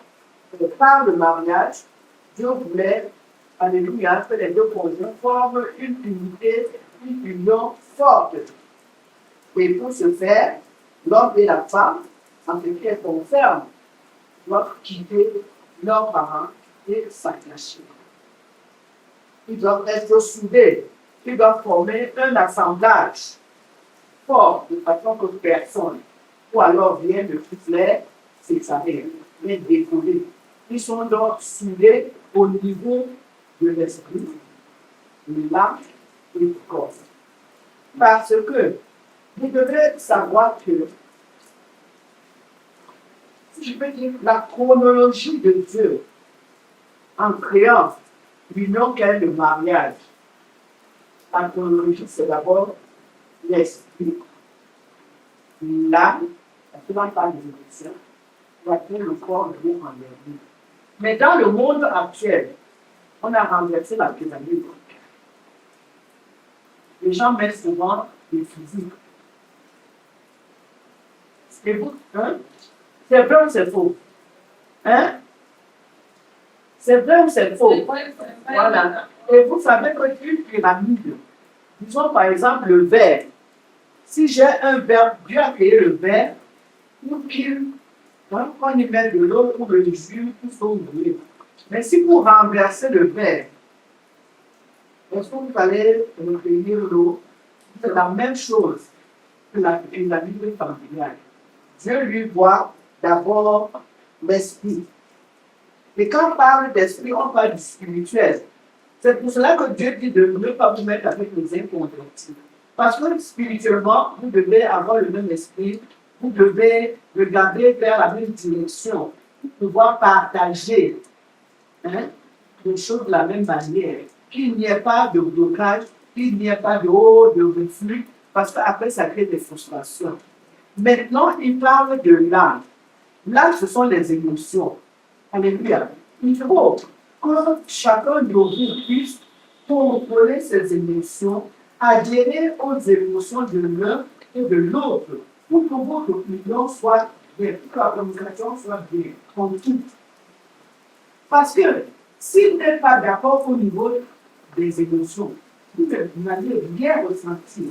par le mariage, Dieu voulait, alléluia, que les deux conjoints forment une unité, une union forte. Et pour ce faire, l'homme et la femme, en ce qui est concerne, doivent quitter leurs parents et s'attacher. Ils doivent être soudés. Ils doivent former un assemblage fort, de façon que personne, ou alors vient de toutes les séparer, mais décoller. Ils sont donc soudés au niveau de l'esprit, de l'âme et du corps. Parce que vous devez savoir que, si je peux dire, la chronologie de Dieu en créant l'union qu'est le mariage, la chronologie, c'est d'abord l'esprit, l'âme, la pas des émotions, après le corps de Dieu en vie. Mais dans le monde actuel, on a renversé la pyramide. Les gens mettent souvent les physiques. C'est vous, hein? C'est vrai ou c'est faux? Hein? C'est vrai ou c'est faux? Voilà. Et vous savez qu'une pyramide, disons par exemple le verre. Si j'ai un verre, Dieu a créé le verre pour qu'il, quand on y met de l'eau ou de jus, tout ce que vous voulez. Mais si vous renversez le verre, est-ce que vous allez retenir l'eau? C'est la même chose que la pyramide familiale. Dieu lui voit d'abord l'esprit. Et quand on parle d'esprit, on parle du spirituel. C'est pour cela que Dieu dit de ne pas vous mettre avec les inconvertis. Parce que spirituellement, vous devez avoir le même esprit, vous devez regarder vers la même direction, pour pouvoir partager les choses de la même manière. Qu'il n'y ait pas de blocage, qu'il n'y ait pas de reflux, parce qu'après, ça crée des frustrations. Maintenant, il parle de l'âme. L'âme, ce sont les émotions. Alléluia. Il faut que chacun de vous puisse contrôler ses émotions, adhérer aux émotions de l'un et de l'autre, pour que votre opinion soit bien, pour que la communication soit bien, comme tout. Parce que s'il n'est pas d'accord au niveau des émotions, vous n'allez rien ressentir.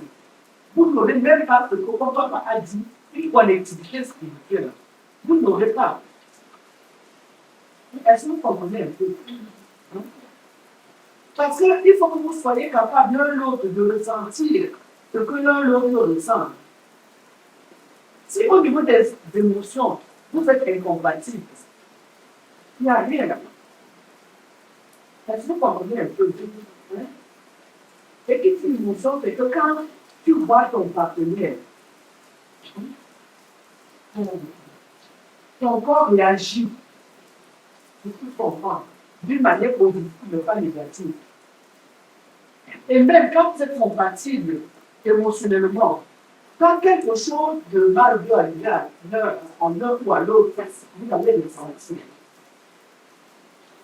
Vous n'aurez même pas ce que votre papa a dit, une connectivité spirituelle. Vous n'aurez pas. Est-ce que vous comprenez un peu? Parce qu'il faut que vous soyez capable l'un l'autre de ressentir ce que l'un l'autre ressent. Si au niveau des émotions, vous êtes incompatibles, il n'y a rien là. Est-ce que vous comprenez un peu? Et qu'est-ce que l'émotion, c'est que quand tu vois ton partenaire, ton corps réagit, tu comprends, d'une manière positive, mais pas négative. Et même quand vous êtes compatible émotionnellement, quand quelque chose de mal doit arriver en un ou à l'autre, vous allez le sentir.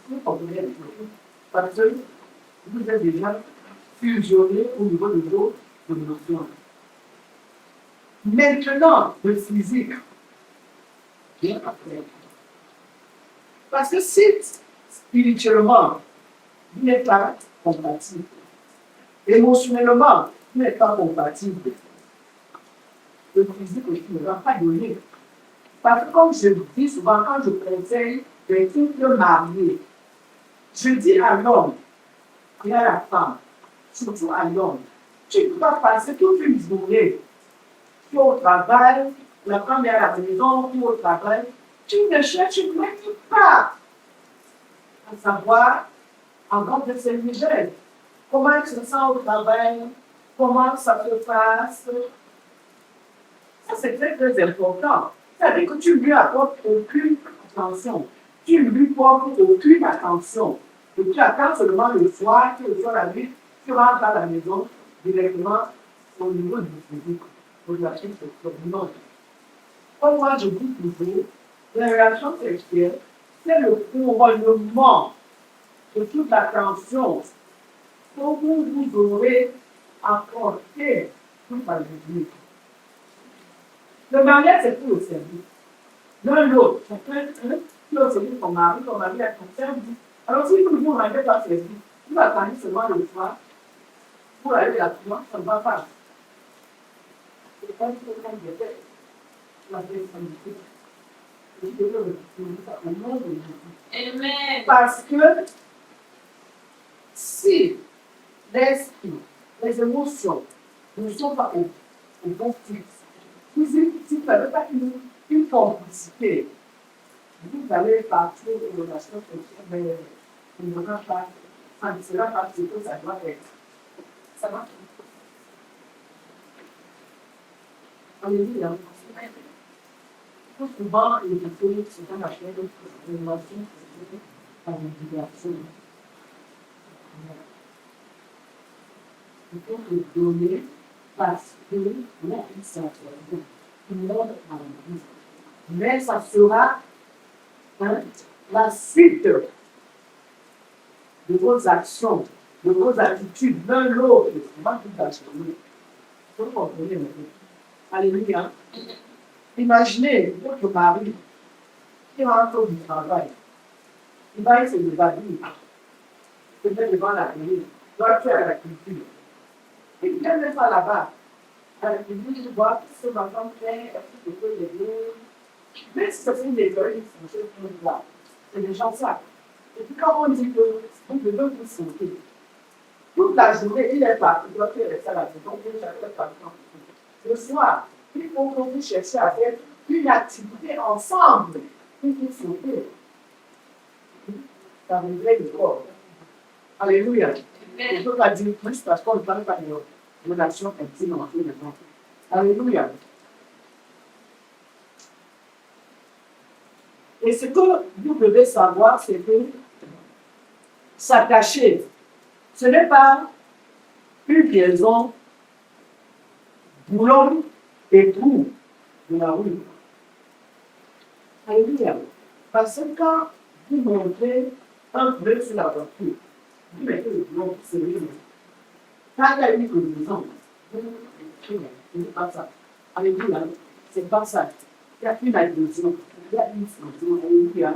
Vous comprenez? Parce que vous êtes déjà fusionné au niveau de vos émotions. Maintenant, le physique vient après. Parce que si spirituellement, vous n'êtes pas compatible, émotionnellement, vous n'êtes pas compatible, le physique aussi ne va pas donner. Parce que comme je le dis souvent, quand je conseille des couples mariés, je dis à l'homme et à la femme, surtout à l'homme, tu ne peux pas passer toute une journée, tu es au travail, la femme est à la maison, tu es au travail, tu ne cherches même pas à savoir, en grande de ces nouvelles, comment elle se sent au travail, comment ça se passe. Ça, c'est très, très important. C'est-à-dire que tu lui apportes aucune attention. Tu ne lui portes aucune attention. Et tu attends seulement le soir, que le soir la nuit, tu rentres à la maison directement au niveau du physique, au niveau du monde. Comme moi, je dis toujours, la relation sexuelle, c'est le couronnement de toute l'attention que vous aurez apporté toute la vie. Le mariage, c'est pour le service. L'un l'autre, chacun, qui a servi son mari a son service. Alors, si vous vous rendez pas service, vous attendez seulement le soir pour aller à la souvent, ça ne va pas. C'est pas ce qu'on fait. La responsabilité. Amen. Parce que si l'esprit, les émotions ne sont pas au bon fixe, si vous n'avez pas une complicité, vous allez partir de relation sexuelle, mais il ne sera pas, ça ne sera pas ce que ça doit être. Ça va? Alléluia. Souvent, les catholiques sont en appel de relation sexuelle par une diversion. Il faut le donner parce que là, il s'interdit. Il l'ordre à la vie. Mais ça sera la suite de vos actions, de vos attitudes, l'un l'autre. Comment tout acheter? Vous comprenez maintenant? Alléluia. Imaginez votre mari qui rentre du travail. Il va se l'évaluer. Peut-être devant la télé. Doit faire à la culture. Et il ne vient pas là-bas. À la culture, il voit ce que ma femme fait, est-ce que je peux l'aider? Mais si c'est une école, ils sont là. C'est des gens ça. Et puis quand on dit que vous devez vous sauter, toute la journée, il est parti, il doit faire rester à la maison, il ne pas le temps. Le soir, il faut que vous cherchiez à faire une activité ensemble pour vous sauter. Ça réveille le corps. Alléluia. On ne peut pas dire plus parce qu'on ne parle pas de relation intime entre les gens. Alléluia. Et ce que vous devez savoir, c'est que s'attacher, ce n'est pas une liaison boulot et trou de la rue. Alléluia. Parce que quand vous montez un bleu sur la voiture, vous mettez le boulot sérieux. Quand il y a une collision, c'est pas ça. Alléluia. C'est pas ça. Il y a une agression. Il y a une sanction. Alléluia.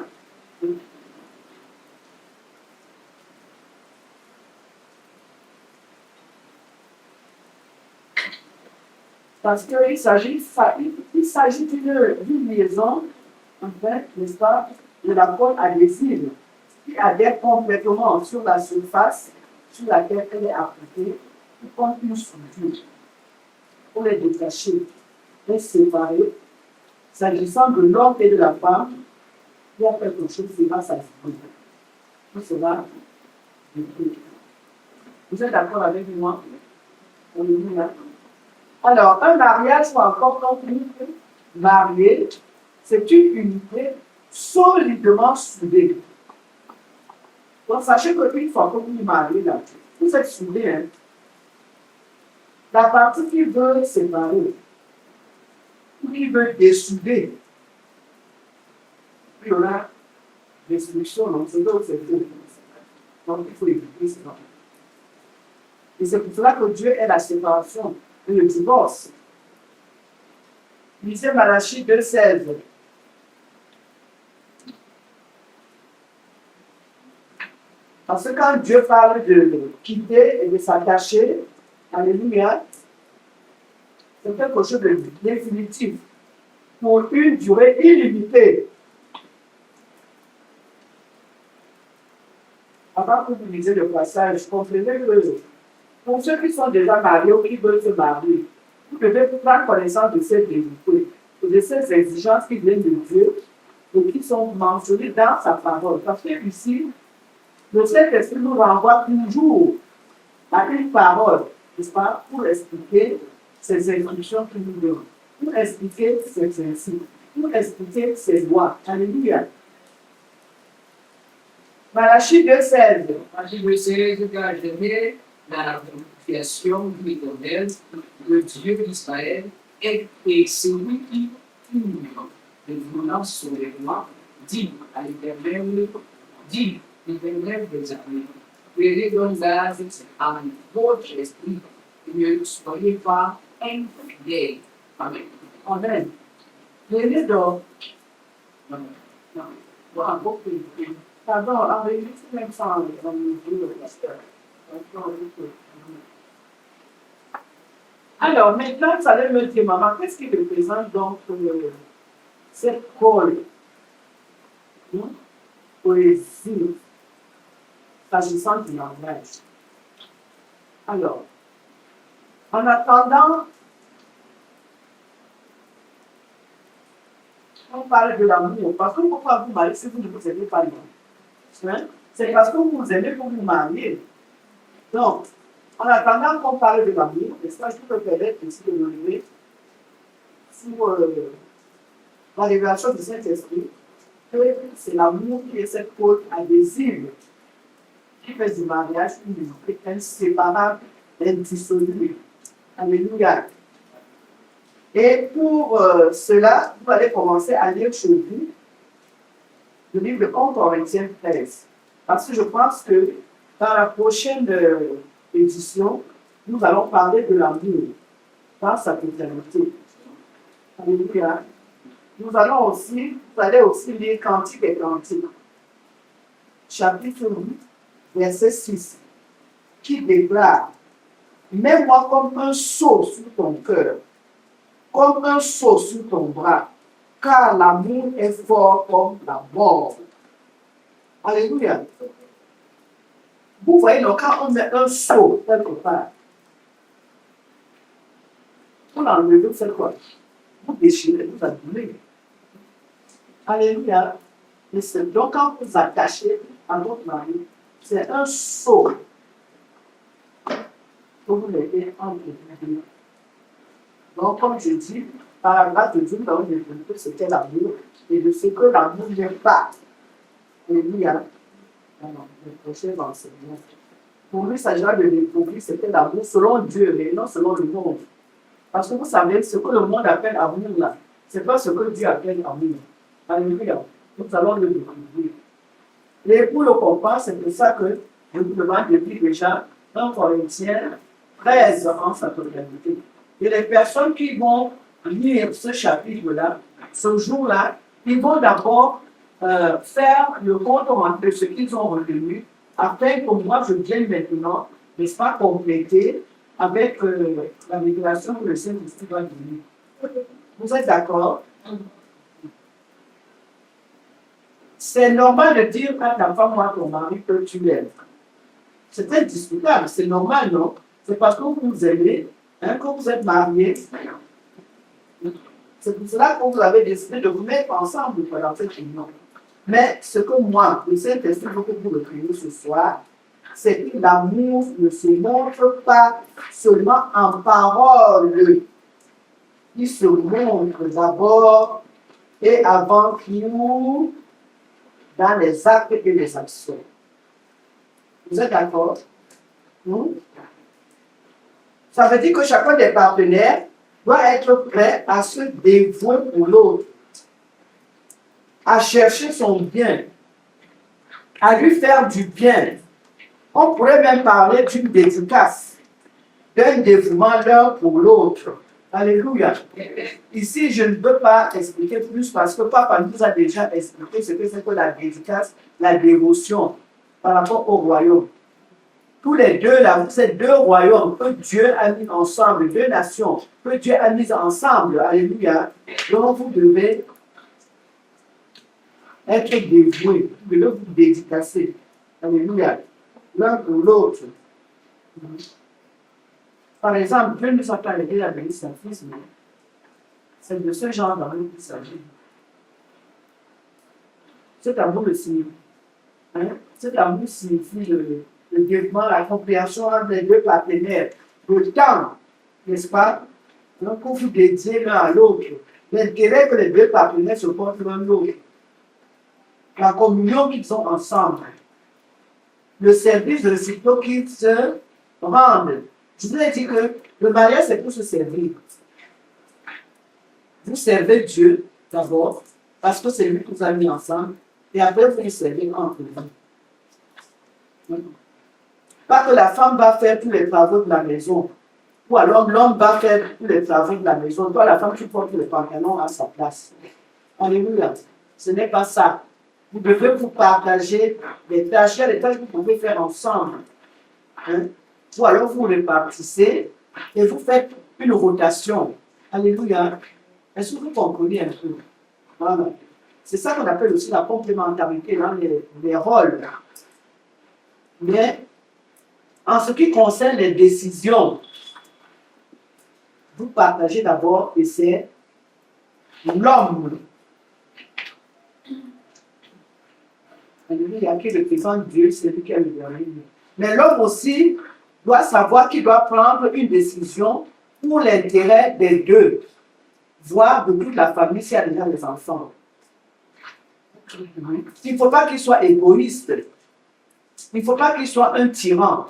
Parce qu'il s'agit d'une liaison, en fait, n'est-ce pas, de la côte agressive, qui adhère complètement sur la surface sur laquelle elle est appliquée, comme une soudure, pour les détacher, les séparer. S'agissant de l'homme et de la femme, il y a quelque chose qui va s'ajouter. Tout cela, vous êtes d'accord avec moi? Alors, un mariage soit encore conclu mariés, c'est une unité solidement soudée. Donc, sachez qu'une fois que vous vous mariez là, vous êtes soudés. Hein? La partie qui veut séparer, qui veut dessouder, puis on a destruction, donc c'est là où c'est tout. Donc, il faut éviter ça. Et c'est pour cela que Dieu est la séparation et le divorce. Lisez Malachie 2,16. Parce que quand Dieu parle de quitter et de s'attacher, alléluia, c'est quelque chose de définitif pour une durée illimitée. Avant que vous lisiez le passage, comprenez que pour ceux qui sont déjà mariés ou qui veulent se marier, vous devez prendre connaissance de ces vérités et de ces exigences qui viennent de Dieu et qui sont mentionnées dans sa parole. Parce que ici, le Saint-Esprit nous renvoie toujours à une parole, n'est-ce pas, pour expliquer ces instructions qu'il nous donne, pour expliquer ses principes, pour expliquer ses lois. Alléluia. Malachie 2,16. Malachie 2,16, car j'aimais la création de l'Éternel, le Dieu d'Israël, et celui qui pure de violence sur les rois, dit à l'Éternel, dit l'Éternel des armées, verrez donc grâce à votre esprit, et ne soyez pas infidèles. Amen. Amen. Venez donc. Pardon, enregistre même ça dans le pasteur. Alors, maintenant, vous allez me dire, maman, qu'est-ce qui représente donc cette colle poésie s'agissant du langage? Alors, en attendant, on parle de l'amour, parce que pourquoi vous mariez si vous ne vous aimez pas l'amour? Hein? C'est parce que vous aimez pour vous marier. Donc, en attendant qu'on parle de l'amour, est-ce que je peux permettre ici de me lever sur la révélation du Saint-Esprit, que c'est l'amour qui est cette côte adhésive qui fait du mariage une unité inséparable, indissoluble. Alléluia. Et pour cela, vous allez commencer à lire chez vous le livre de 1 Corinthiens 13. Parce que je pense que dans la prochaine édition, nous allons parler de l'amour dans sa totalité. Alléluia. Vous allez aussi lire Cantique et Cantique, chapitre 8, verset 6, qui déclare: mets-moi comme un sceau sur ton cœur, comme un sceau sur ton bras, car l'amour est fort comme la mort. Alléluia. Vous voyez, donc, quand on met un sceau quelque part, vous l'enlevez, vous faites quoi? Vous déchirez, vous abîmez. Alléluia. Donc, quand vous attachez à votre mari, c'est un sceau que vous mettez entre les deux. Donc, comme je dis, par la grâce de Dieu, nous avons développé ce qu'est l'amour et de ce que l'amour n'est pas. Alléluia. Alors, le prochain enseignement. Pour lui, il s'agira de découvrir ce qu'est l'amour selon Dieu et non selon le monde. Parce que vous savez, ce que le monde appelle amour, là, ce n'est pas ce que Dieu appelle amour. Alléluia. Nous allons le découvrir. Et pour le comprendre, c'est pour ça que je vous demande depuis déjà 1 Corinthiens 13 en sa totalité. Et les personnes qui vont lire ce chapitre-là, ce jour-là, ils vont d'abord faire le compte rendu de ce qu'ils ont retenu, afin que moi je vienne maintenant, n'est-ce pas, compléter avec la révélation que le Saint-Esprit va donner. Vous êtes d'accord? C'est normal de dire à ta femme ou à ton mari que tu l'aimes. C'est indiscutable, c'est normal, non? C'est parce que vous vous aimez, hein, que vous êtes mariés. C'est pour cela que vous avez décidé de vous mettre ensemble pendant cette union. Mais ce que moi, le Saint-Esprit, veut que vous retenez ce soir, c'est que l'amour ne se montre pas seulement en parole, qui se montre d'abord et avant tout dans les actes et les actions. Vous êtes d'accord? Ça veut dire que chacun des partenaires doit être prêt à se dévouer pour l'autre, à chercher son bien, à lui faire du bien. On pourrait même parler d'une dédicace, d'un dévouement l'un pour l'autre. Alléluia. Ici, je ne peux pas expliquer plus parce que Papa nous a déjà expliqué ce que c'est que la dédicace, la dévotion par rapport au royaume. Tous les deux, là, vous êtes deux royaumes que Dieu a mis ensemble, deux nations que Dieu a mis ensemble. Alléluia. Donc, vous devez être dévoués, vous devez vous dédicacer. Alléluia. L'un pour l'autre. Par exemple, Dieu nous a parlé à bénir son fils, mais c'est de ce genre d'amour qu'il s'agit. Cet amour le signifie. Cet amour signifie le développement, la compréhension entre les deux partenaires, le temps, n'est-ce pas? Donc, pour vous dédier l'un à l'autre, l'intérêt que les deux partenaires se portent l'un l'autre, la communion qu'ils ont ensemble, le service réciproque qu'ils se rendent. Je vous ai dit que le mariage, c'est pour se servir. Vous servez Dieu d'abord, parce que c'est lui qui vous a mis ensemble, et après vous vous servez entre vous. Pas que la femme va faire tous les travaux de la maison, ou alors l'homme va faire tous les travaux de la maison. Toi, la femme, tu portes le pantalon à sa place. Alléluia. Ce n'est pas ça. Vous devez vous partager les tâches. Il y a des tâches que vous pouvez faire ensemble. Ou alors vous répartissez et vous faites une rotation. Alléluia. Est-ce que vous comprenez un peu? Voilà. C'est ça qu'on appelle aussi la complémentarité dans les rôles. Mais en ce qui concerne les décisions, vous partagez d'abord et c'est l'homme. Alléluia, qui représente Dieu, c'est lui qui a le dernier. Mais l'homme aussi doit savoir qu'il doit prendre une décision pour l'intérêt des deux, voire de toute la famille s'il y a déjà des enfants. Il ne faut pas qu'il soit égoïste. Il ne faut pas qu'il soit un tyran.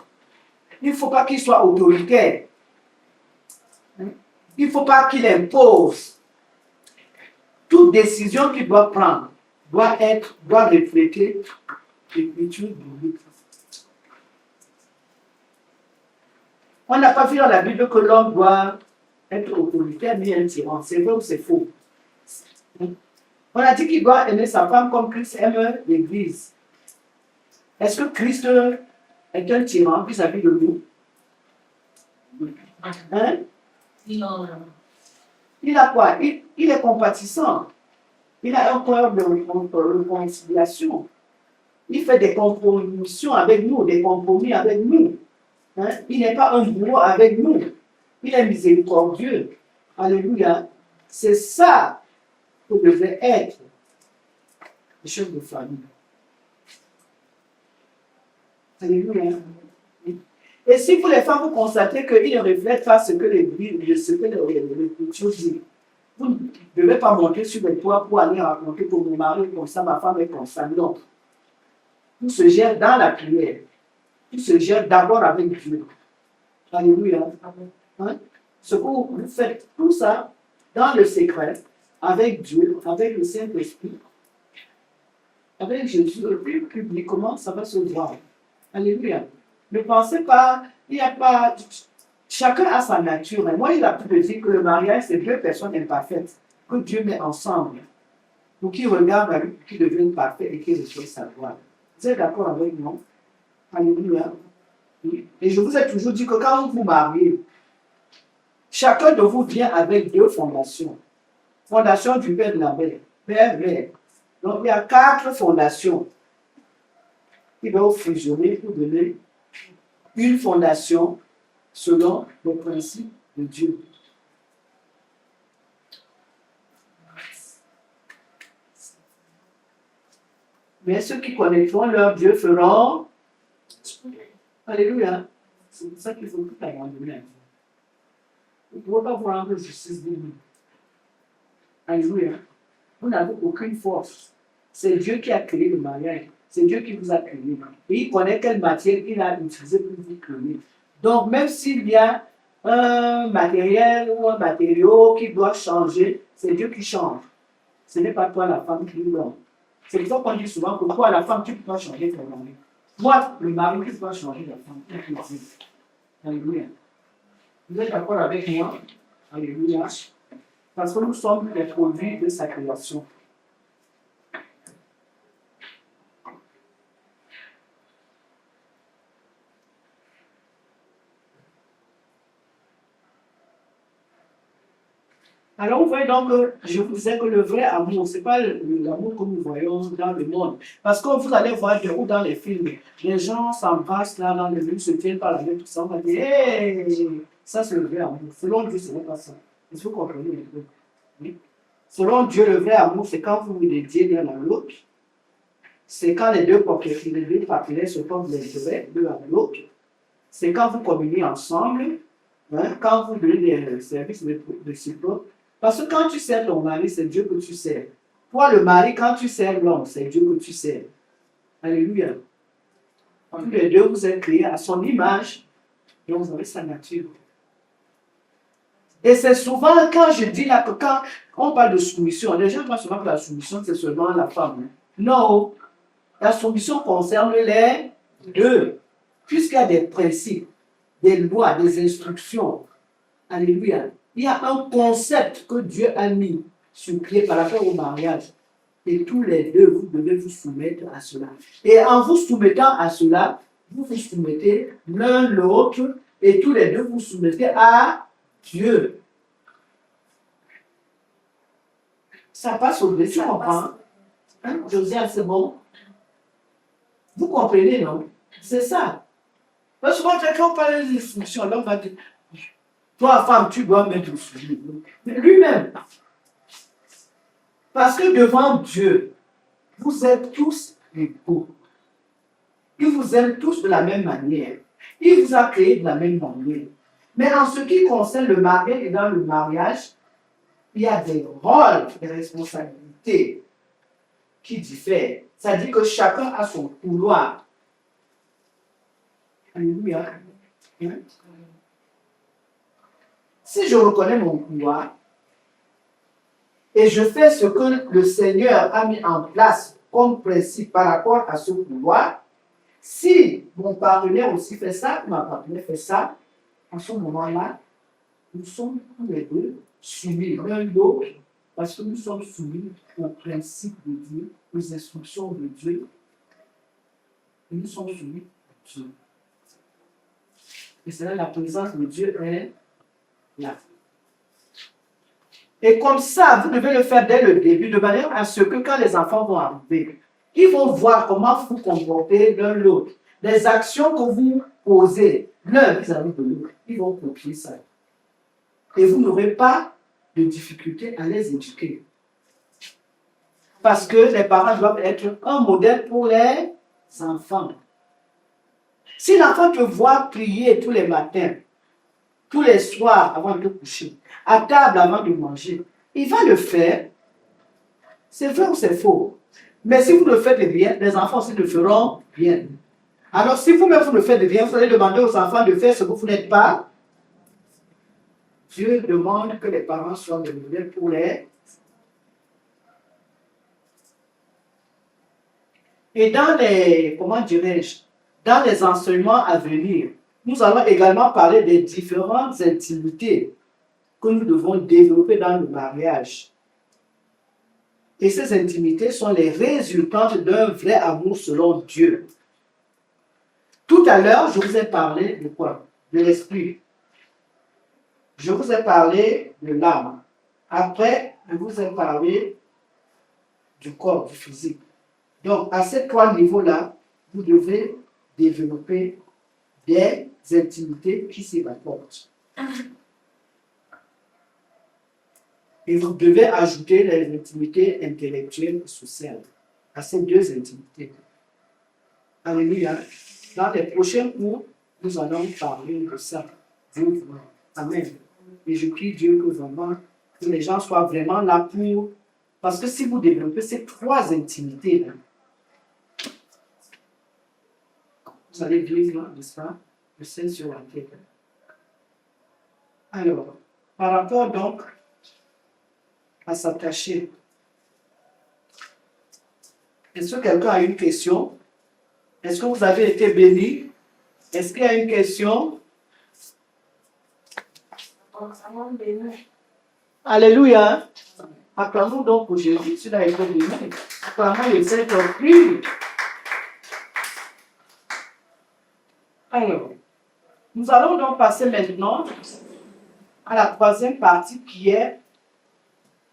Il ne faut pas qu'il soit autoritaire. Il ne faut pas qu'il impose. Toute décision qu'il doit prendre doit refléter l'écriture biblique. On n'a pas vu dans la Bible que l'homme doit être autoritaire ni un tyran. C'est vrai ou c'est faux? On a dit qu'il doit aimer sa femme comme Christ aime l'Église. Est-ce que Christ est un tyran vis-à-vis de nous? Hein? Non. Il a quoi? Il est compatissant. Il a un cœur de réconciliation. Il fait des compromissions avec nous, des compromis avec nous. Il n'est pas un bourreau avec nous. Il est miséricordieux. Alléluia. C'est ça que devrait être le chef de famille. Alléluia. Et si vous les femmes, vous constatez qu'il ne reflète pas ce que l'Écriture dit, vous ne devez pas monter sur les toits pour aller raconter pour mon mari comme ça, ma femme est comme ça. Non. Tout se gère dans la prière. Tout se gère d'abord avec Dieu. Alléluia. Ce que vous faites, tout ça dans le secret, avec Dieu, avec le Saint-Esprit, avec Jésus, et puis publiquement, ça va se voir. Alléluia. Ne pensez pas, il n'y a pas. Chacun a sa nature. Et moi, il a pu dire que le mariage, c'est deux personnes imparfaites que Dieu met ensemble pour qu'ils regardent à lui, pour qu'ils deviennent parfaits et qu'ils reçoivent sa gloire. Vous êtes d'accord avec moi? Alléluia. Et je vous ai toujours dit que quand vous vous mariez, chacun de vous vient avec deux fondations. Fondation du Père de la Mère, Père, Mère. Donc il y a 4 fondations qui doivent fusionner pour donner une fondation selon le principe de Dieu. Mais ceux qui connaîtront leur Dieu feront. Alléluia. C'est pour ça qu'il faut tout abandonner. Vous ne pouvez pas vous rendre justice divine. Alléluia. Vous n'avez aucune force. C'est Dieu qui a créé le mariage. C'est Dieu qui vous a créé. Et il connaît quelle matière il a utilisée pour vous créer. Donc, même s'il y a un matériel ou un matériau qui doit changer, c'est Dieu qui change. Ce n'est pas toi la femme qui l'homme. C'est pour ça qu'on dit souvent que toi la femme, tu dois changer ton mari. Moi, le mari, tu dois changer la femme. Alléluia. Vous êtes d'accord avec moi? Alléluia. Parce que nous sommes les produits de sa création. Alors, vous voyez donc, je vous disais que le vrai amour, ce n'est pas l'amour que nous voyons dans le monde. Parce que vous allez voir ou dans les films, les gens s'embrassent là dans les rues, se tiennent par la main, tout ça, on va dire, hey, ça c'est le vrai amour. Selon Dieu, ce n'est pas ça. Est-ce que vous comprenez les deux? Oui. Selon Dieu, le vrai amour, c'est quand vous vous dédiez l'un à l'autre. C'est quand les deux partenaires se tombent les oreilles l'un à l'autre. C'est quand vous communiez ensemble, hein, quand vous donnez des services de support. Parce que quand tu sers ton mari, c'est Dieu que tu sers. Toi, le mari, quand tu sers l'homme, c'est Dieu que tu sers. Alléluia. Tous les deux, vous êtes créés à son image, donc vous avez sa nature. Et c'est souvent, quand je dis là, que quand on parle de soumission, les gens pensent souvent que la soumission, c'est seulement la femme. Non, la soumission concerne les deux. Puisqu'il y a des principes, des lois, des instructions. Alléluia. Il y a un concept que Dieu a mis sur pied par rapport au mariage. Et tous les deux, vous devez vous soumettre à cela. Et en vous soumettant à cela, vous vous soumettez l'un l'autre et tous les deux vous soumettez à Dieu. Ça passe au-dessus, tu comprends? Hein? Josiane, c'est bon? Vous comprenez, non? C'est ça. Parce que quand on parle de soumission, l'homme va dire, toi, femme, tu dois mettre le soumis. Mais lui-même. Parce que devant Dieu, vous êtes tous égaux. Il vous aime tous de la même manière. Il vous a créé de la même manière. Mais en ce qui concerne le mariage et dans le mariage, il y a des rôles, des responsabilités qui diffèrent. Ça dit que chacun a son couloir. Alléluia. Si je reconnais mon couloir et je fais ce que le Seigneur a mis en place comme principe par rapport à ce couloir, si mon partenaire aussi fait ça, ma partenaire fait ça, en ce moment-là, nous sommes tous les deux soumis l'un l'autre parce que nous sommes soumis aux principes de Dieu, aux instructions de Dieu. Et nous sommes soumis à Dieu. Et c'est là la présence de Dieu est là. Et comme ça, vous devez le faire dès le début, de manière à ce que quand les enfants vont arriver, ils vont voir comment vous comportez l'un l'autre. Les actions que vous posez l'un vis-à-vis de l'autre, ils vont copier ça. Et vous n'aurez pas de difficulté à les éduquer. Parce que les parents doivent être un modèle pour les enfants. Si l'enfant te voit prier tous les matins, tous les soirs avant de coucher, à table avant de manger, il va le faire. C'est vrai ou c'est faux? Mais si vous ne faites rien, les enfants aussi le feront bien. Alors si vous-même vous ne faites rien, vous allez demander aux enfants de faire ce que vous n'êtes pas. Dieu demande que les parents soient des modèles pour les. Et dans les, comment dirais-je, dans les enseignements à venir, nous allons également parler des différentes intimités que nous devons développer dans le mariage. Et ces intimités sont les résultantes d'un vrai amour selon Dieu. Tout à l'heure, je vous ai parlé de quoi? De l'esprit. Je vous ai parlé de l'âme. Après, je vous ai parlé du corps, du physique. Donc, à ces trois niveaux-là, vous devez développer des intimités qui s'y rapportent. Et vous devez ajouter les intimités intellectuelles et sociales à ces deux intimités. Alléluia. Dans les prochains cours, nous allons parler de ça. Amen. Et je prie Dieu que vraiment que les gens soient vraiment là pour... Parce que si vous développez ces 3 intimités, là, vous allez vivre, n'est-ce pas, le ciel sur la terre. Alors, par rapport donc à s'attacher, est-ce que quelqu'un a une question? Est-ce que vous avez été béni? Est-ce qu'il y a une question? Alléluia. Acclamons donc pour Jésus, s'il a été béni. Acclamons le Saint-Esprit. Alors, nous allons donc passer maintenant à la 3e partie qui est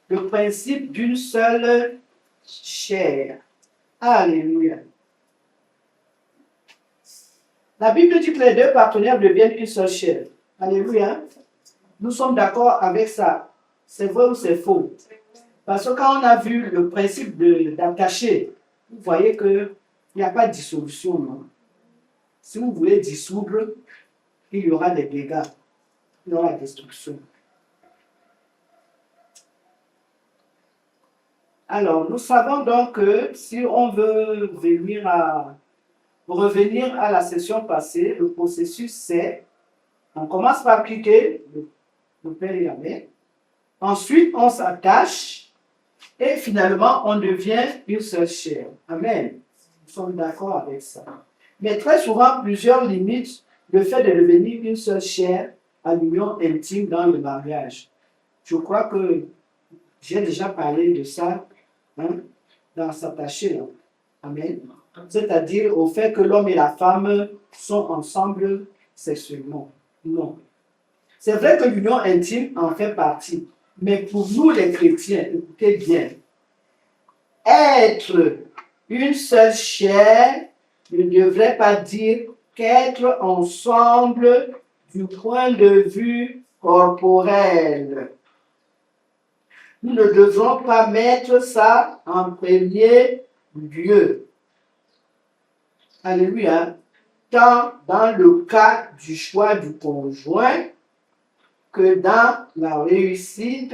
le principe d'une seule chair. Alléluia. La Bible dit que les 2 partenaires deviennent une seule chair. Alléluia. Nous sommes d'accord avec ça. C'est vrai ou c'est faux? Parce que quand on a vu le principe d'attacher, vous voyez qu'il n'y a pas de dissolution. Non? Si vous voulez dissoudre, il y aura des dégâts. Il y aura la destruction. Alors, nous savons donc que si on veut revenir à la session passée, le processus c'est, on commence par cliquer le Père et la Mère. Ensuite, on s'attache et finalement, on devient une seule chair. Amen. Nous sommes d'accord avec ça. Mais très souvent, plusieurs limitent le fait de devenir une seule chair à l'union intime dans le mariage. Je crois que j'ai déjà parlé de ça dans s'attacher. Amen. C'est-à-dire au fait que l'homme et la femme sont ensemble sexuellement. Non. C'est vrai que l'union intime en fait partie. Mais pour nous les chrétiens, écoutez bien, être une seule chair ne devrait pas dire qu'être ensemble du point de vue corporel. Nous ne devons pas mettre ça en premier lieu. Alléluia. Tant dans le cas du choix du conjoint que dans la réussite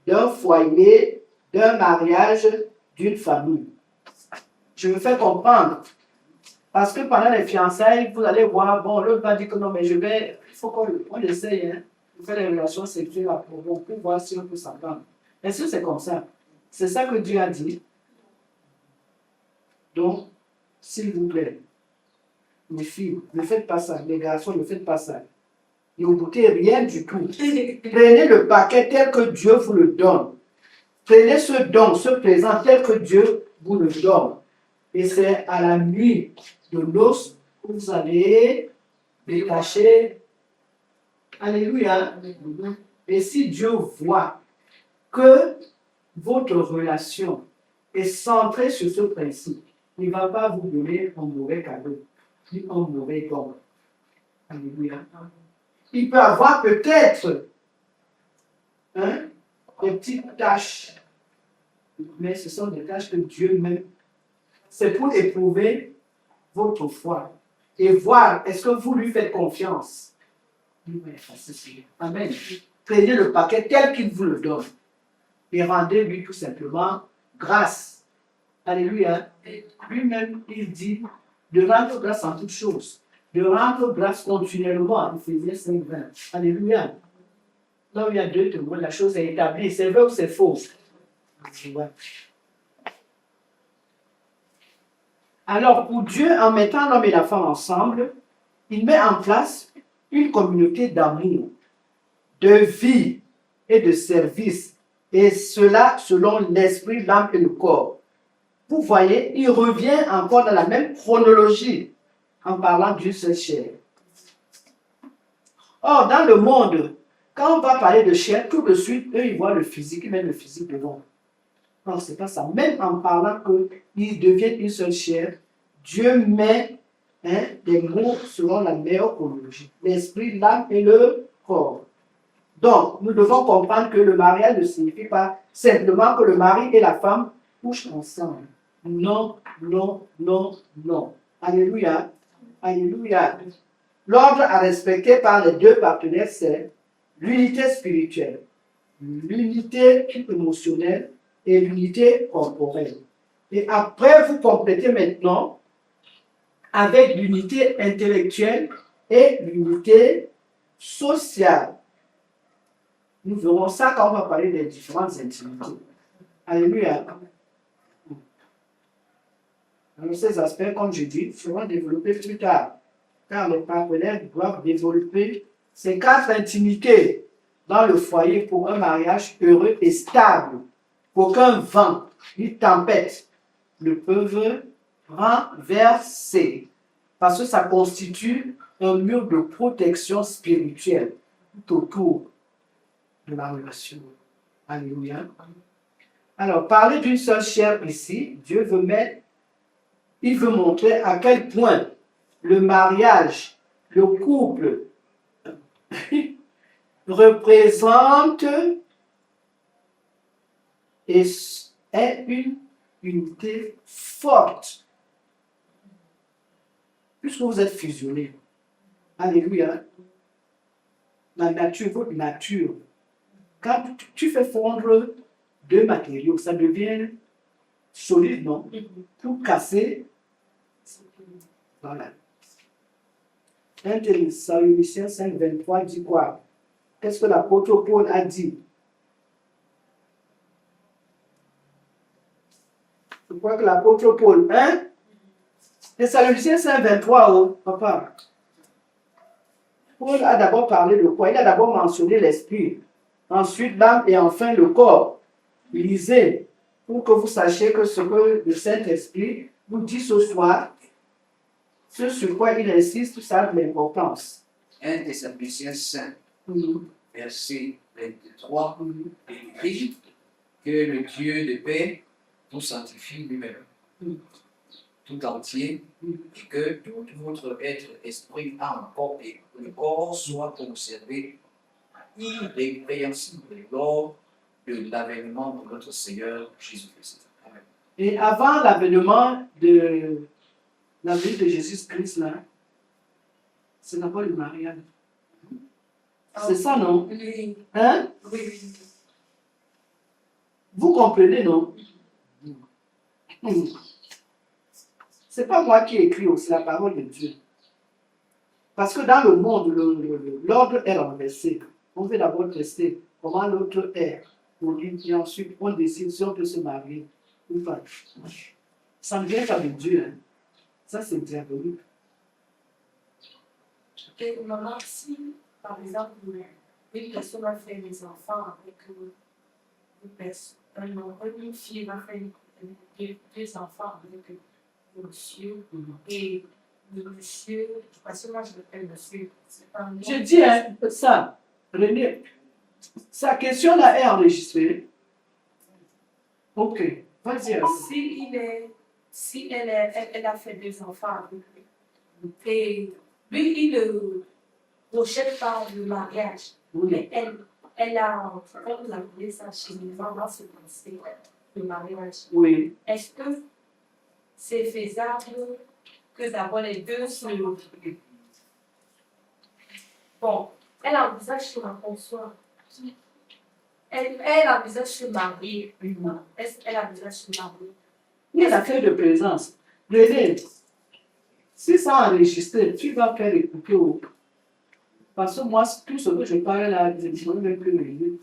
d'un foyer, d'un mariage, d'une famille. Je me fais comprendre. Parce que pendant les fiançailles, vous allez voir, bon, l'autre va dire que non, mais il faut qu'on essaye, de faire des relations sexuelles pour voir si on peut s'entendre. Est-ce que c'est comme ça? C'est ça que Dieu a dit. Donc, s'il vous plaît, les filles, ne faites pas ça. Les garçons, ne faites pas ça. Ne goûtez rien du tout. Prenez le paquet tel que Dieu vous le donne. Prenez ce don, ce présent tel que Dieu vous le donne. Et c'est à la nuit de noces que vous allez détacher. Alléluia. Et si Dieu voit que votre relation est centrée sur ce principe, il ne va pas vous donner un mauvais cadeau, ni un mauvais don. Alléluia. Il peut avoir peut-être des petites tâches, mais ce sont des tâches que Dieu met. C'est pour éprouver votre foi et voir est-ce que vous lui faites confiance. Amen. Prenez le paquet tel qu'il vous le donne et rendez-lui tout simplement grâce. Alléluia. Lui-même, il dit de rendre grâce en toutes choses. De rendre grâce continuellement. Éphésiens 5, 20. Alléluia. Là où il y a 2 témoins, la chose est établie. C'est vrai ou c'est faux? Alors, pour Dieu, en mettant l'homme et la femme ensemble, il met en place une communauté d'amour, de vie et de service. Et cela selon l'esprit, l'âme et le corps. Vous voyez, il revient encore dans la même chronologie en parlant d'une seule chair. Or, dans le monde, quand on va parler de chair, tout de suite, eux, ils voient le physique, ils mettent le physique devant. Non, c'est pas ça. Même en parlant qu'ils deviennent une seule chair, Dieu met des mots selon la meilleure chronologie. L'esprit, l'âme et le corps. Donc, nous devons comprendre que le mariage ne signifie pas simplement que le mari et la femme couchent ensemble. Non, non, non, non. Alléluia. Alléluia. L'ordre à respecter par les 2 partenaires, c'est l'unité spirituelle, l'unité émotionnelle et l'unité corporelle. Et après, vous complétez maintenant avec l'unité intellectuelle et l'unité sociale. Nous verrons ça quand on va parler des différentes intimités. Alléluia. Alors, ces aspects, comme je dis, seront développés plus tard, car les partenaires doivent développer ces 4 intimités dans le foyer pour un mariage heureux et stable. Qu'aucun vent ni tempête ne peuvent renverser, parce que ça constitue un mur de protection spirituelle tout autour de la relation. Alléluia. Alors, parler d'une seule chair ici, Dieu veut il veut montrer à quel point le mariage, le couple, représente et est une unité forte. Puisque vous êtes fusionnés. Alléluia. La nature, votre nature. Quand tu fais fondre 2 matériaux, ça devient solide, non? Pour casser. Voilà. 1 Thessaloniciens 5, 23 dit quoi? Qu'est-ce que l'apôtre Paul a dit? Je crois que l'apôtre Paul, hein? Thessaloniciens 5, 23, oh, papa. Paul a d'abord parlé de quoi? Il a d'abord mentionné l'esprit, ensuite l'âme et enfin le corps. Lisez pour que vous sachiez que ce que le Saint-Esprit vous dit ce soir, ce sur quoi il insiste, ça a de l'importance. 1 Thessaloniciens 5, verset 23, il écrit que le Dieu de paix vous sanctifie lui-même, tout entier, et que tout votre être, esprit, âme, corps et le corps soit conservé irrépréhensible lors de l'avènement de notre Seigneur Jésus-Christ. Amen. Et avant l'avènement de la vie de Jésus-Christ, là, c'est d'abord le mariage. C'est ça, non? Oui. Hein? Oui, oui. Vous comprenez, non? C'est pas moi qui écris, c'est la parole de Dieu. Parce que dans le monde, l'ordre est renversé. On veut d'abord tester comment l'autre est. Et ensuite, on décide si on peut se marier ou pas. Ça ne vient pas de Dieu. Hein. Ça, c'est diabolique. Et maman, si, par exemple, une personne va faire des enfants avec une personne, une fille va faire deux enfants avec un monsieur, et le monsieur, parce que moi je l'appelle monsieur, c'est pas un nom. Je dis hein, ça, René, sa question-là est enregistrée. Ok, vas-y. Si elle a fait des enfants avec lui, et lui, il ne rejette pas le mariage, Oui. mais elle a, comme vous appelez ça chez les gens, dans ce pensée, le mariage. Oui. Est-ce que c'est faisable que d'abord les deux se... Bon, elle envisage se rencontrer. Elle envisage se marier. Est-ce qu'elle envisage se marier? Il y a l'affaire de présence. René, si ça enregistré, tu vas faire écouter au. Parce que moi, tout ce que je parle là, je ne peux même plus le.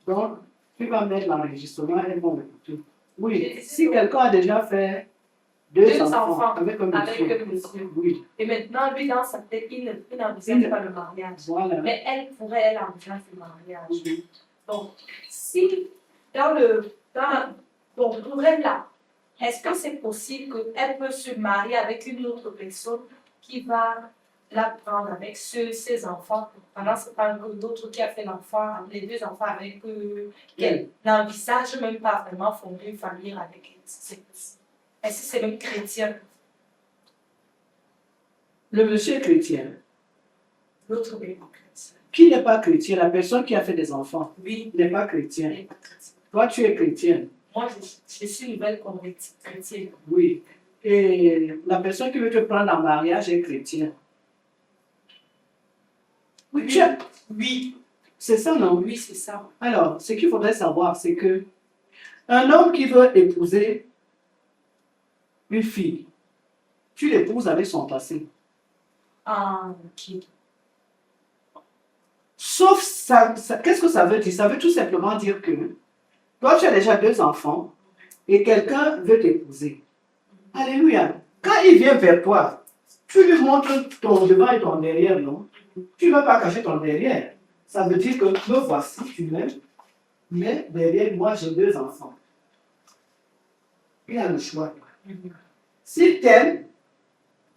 Donc, tu vas mettre l'enregistrement, elles vont l'écouter. Oui, si quelqu'un a déjà fait deux enfants avec un monsieur. Oui. Et maintenant, lui, dans sa tête, il n'envisage pas le mariage. Voilà. Mais elle envisage le mariage. Donc, si pour elle là, est-ce que c'est possible qu'elle peut se marier avec une autre personne qui va la prendre avec ses enfants pendant ce temps que l'autre qui a fait les deux enfants avec qu'elle n'envisage même pas vraiment fonder une famille avec elle? Est-ce que c'est même chrétien? Le monsieur est chrétien. L'autre n'est pas chrétien. Qui n'est pas chrétien? La personne qui a fait des enfants. Oui. N'est pas chrétien. Il n'est pas chrétien. Toi, tu es chrétien. Moi, je suis nouvelle convertie chrétienne. Oui. Et la personne qui veut te prendre en mariage est chrétien. Oui. Oui. C'est ça, non? Oui, c'est ça. Alors, ce qu'il faudrait savoir, c'est que un homme qui veut épouser une fille, tu l'épouses avec son passé. Ah, ok. Sauf ça, qu'est-ce que ça veut dire? Ça veut tout simplement dire que toi, tu as déjà 2 enfants et quelqu'un veut t'épouser. Alléluia. Quand il vient vers toi, tu lui montres ton devant et ton derrière, non? Tu ne vas pas cacher ton derrière. Ça veut dire que me voici, tu m'aimes, mais derrière moi, j'ai 2 enfants. Il a le choix. S'il t'aime,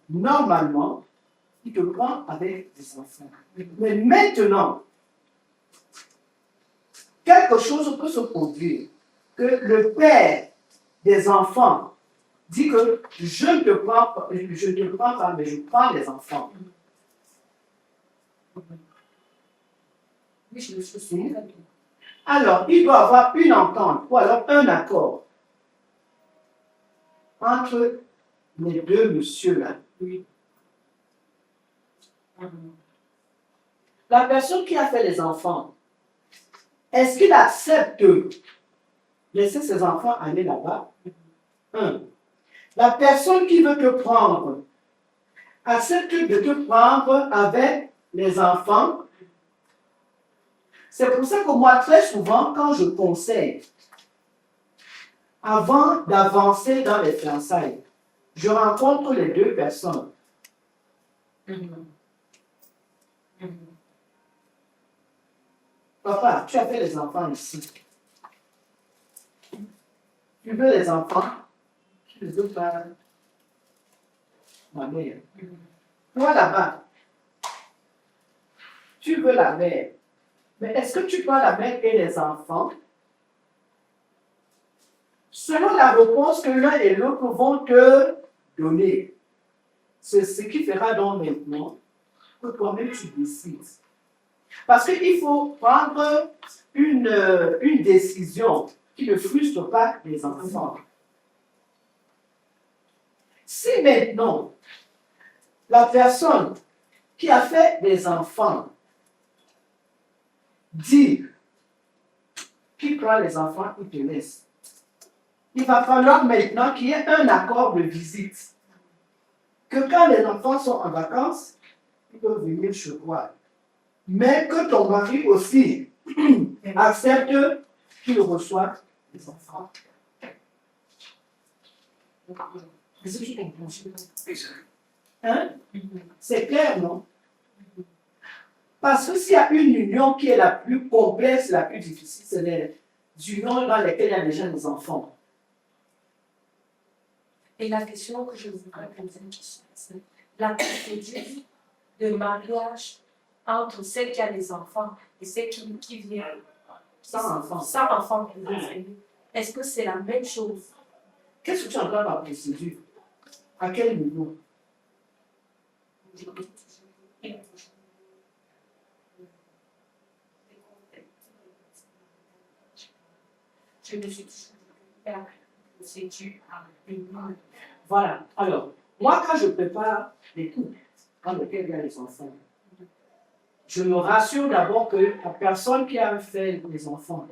normalement, il te prend avec des enfants. Mais maintenant, quelque chose peut se produire que le père des enfants dit que je ne te prends pas, mais je prends les enfants. Oui, je suis. Alors, il doit avoir une entente ou alors un accord entre les 2 messieurs-là. La personne qui a fait les enfants, est-ce qu'il accepte de laisser ses enfants aller là-bas? La personne qui veut te prendre, accepte de te prendre avec les enfants. C'est pour ça que moi, très souvent, quand je conseille, avant d'avancer dans les fiançailles, je rencontre les 2 personnes. Papa, tu as fait les enfants ici. Tu veux les enfants? Tu ne veux pas ma mère. Toi là-bas, tu veux la mère. Mais est-ce que tu prends la mère et les enfants? Selon la réponse que l'un et l'autre vont te donner, c'est ce qui fera donc maintenant que toi-même tu décides. Parce qu'il faut prendre une décision qui ne frustre pas les enfants. Si maintenant, la personne qui a fait des enfants dit qu'il prend les enfants, il te laisse. Il va falloir maintenant qu'il y ait un accord de visite. Que quand les enfants sont en vacances, ils peuvent venir chez toi. Mais que ton mari aussi accepte qu'il reçoive les enfants. Hein? C'est clair, non? Parce que s'il y a une union qui est la plus complexe, la plus difficile, c'est les unions dans lesquelles il y a déjà des enfants. Et la question que je voudrais poser, c'est la procédure de mariage entre celle qui a des enfants et celle qui vient Sans enfants. sans enfant. Est-ce que c'est la même chose? Qu'est-ce que tu entends par procédure? À quel niveau? Je me suis toujours dit, procédure à une. Voilà. Alors, moi, quand je prépare des couples dans lesquels il y a les enfants, je me rassure d'abord que la personne qui a fait les enfants,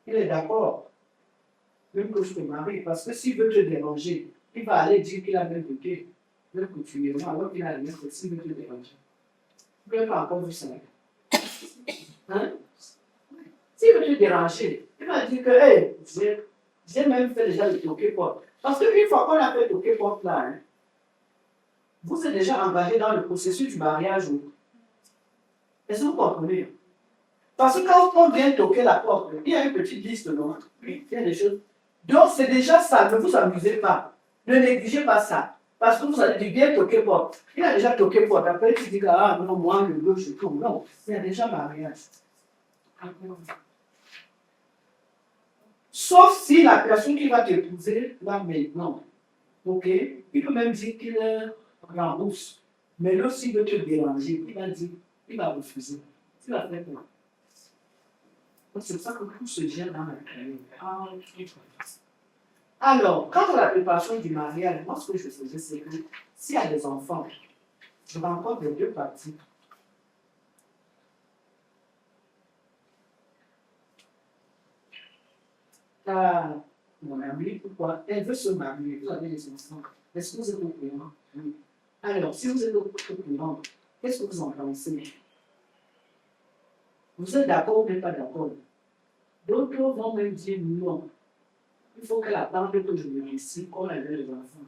il est d'accord, même que je te marie, parce que s'il veut te déranger, il va aller dire qu'il a même côté, même que tu es là, alors qu'il a le même côté, s'il veut te déranger. Vous n'avez pas encore vu ça. Hein? S'il veut te déranger, il va dire que, hey, j'ai même fait déjà le toqué porte. Parce qu'une fois qu'on a fait le toqué porte là, hein, vous êtes déjà engagé dans le processus du mariage. Est-ce que vous comprenez? Parce que quand on vient toquer la porte, il y a une petite liste, non? Il y a des choses. Donc c'est déjà ça, ne vous amusez pas. Ne négligez pas ça. Parce que vous allez dire, viens toquer porte. Il a déjà toqué porte. Après, tu dis, ah non, moi, le bleu, je tourne. Non, il y a déjà mariage. Sauf si la personne qui va t'épouser, là maintenant, ok, il peut même dire qu'il rembourse. Mais là, s'il veut te déranger, il va dire, il va refuser. Tu vas faire quoi? C'est ça que tout se gère dans la carrière. Alors, quant à la préparation du mariage, moi, ce que je faisais, c'est que s'il y a des enfants, je rencontre les 2 parties. mon amie, pourquoi elle veut se marier, vous avez des enfants. Est-ce que vous êtes au courant? Oui. Alors, si vous êtes au courant, qu'est-ce que vous en pensez? Vous êtes d'accord ou pas d'accord? D'autres vont même dire non. Il faut qu'elle attende que je me décide qu'on ait les enfants.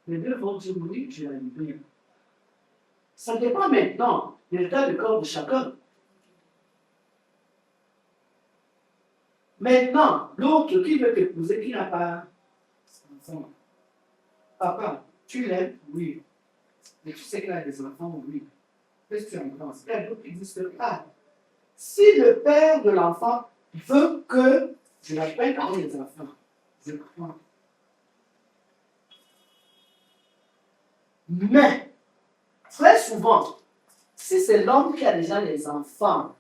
Les deux vont dire oui, je vais bien. Ça dépend maintenant de l'état de corps de chacun. Maintenant, l'autre qui veut t'épouser, qui n'a pas d'enfant. Papa, tu l'aimes? Oui. Mais tu sais qu'il a des enfants? Oui. Qu'est-ce que tu en penses? Il y a d'autres qui disent que, si le père de l'enfant veut que je l'appelle avec les enfants, je crois. Mais, très souvent, si c'est l'homme qui a déjà les enfants,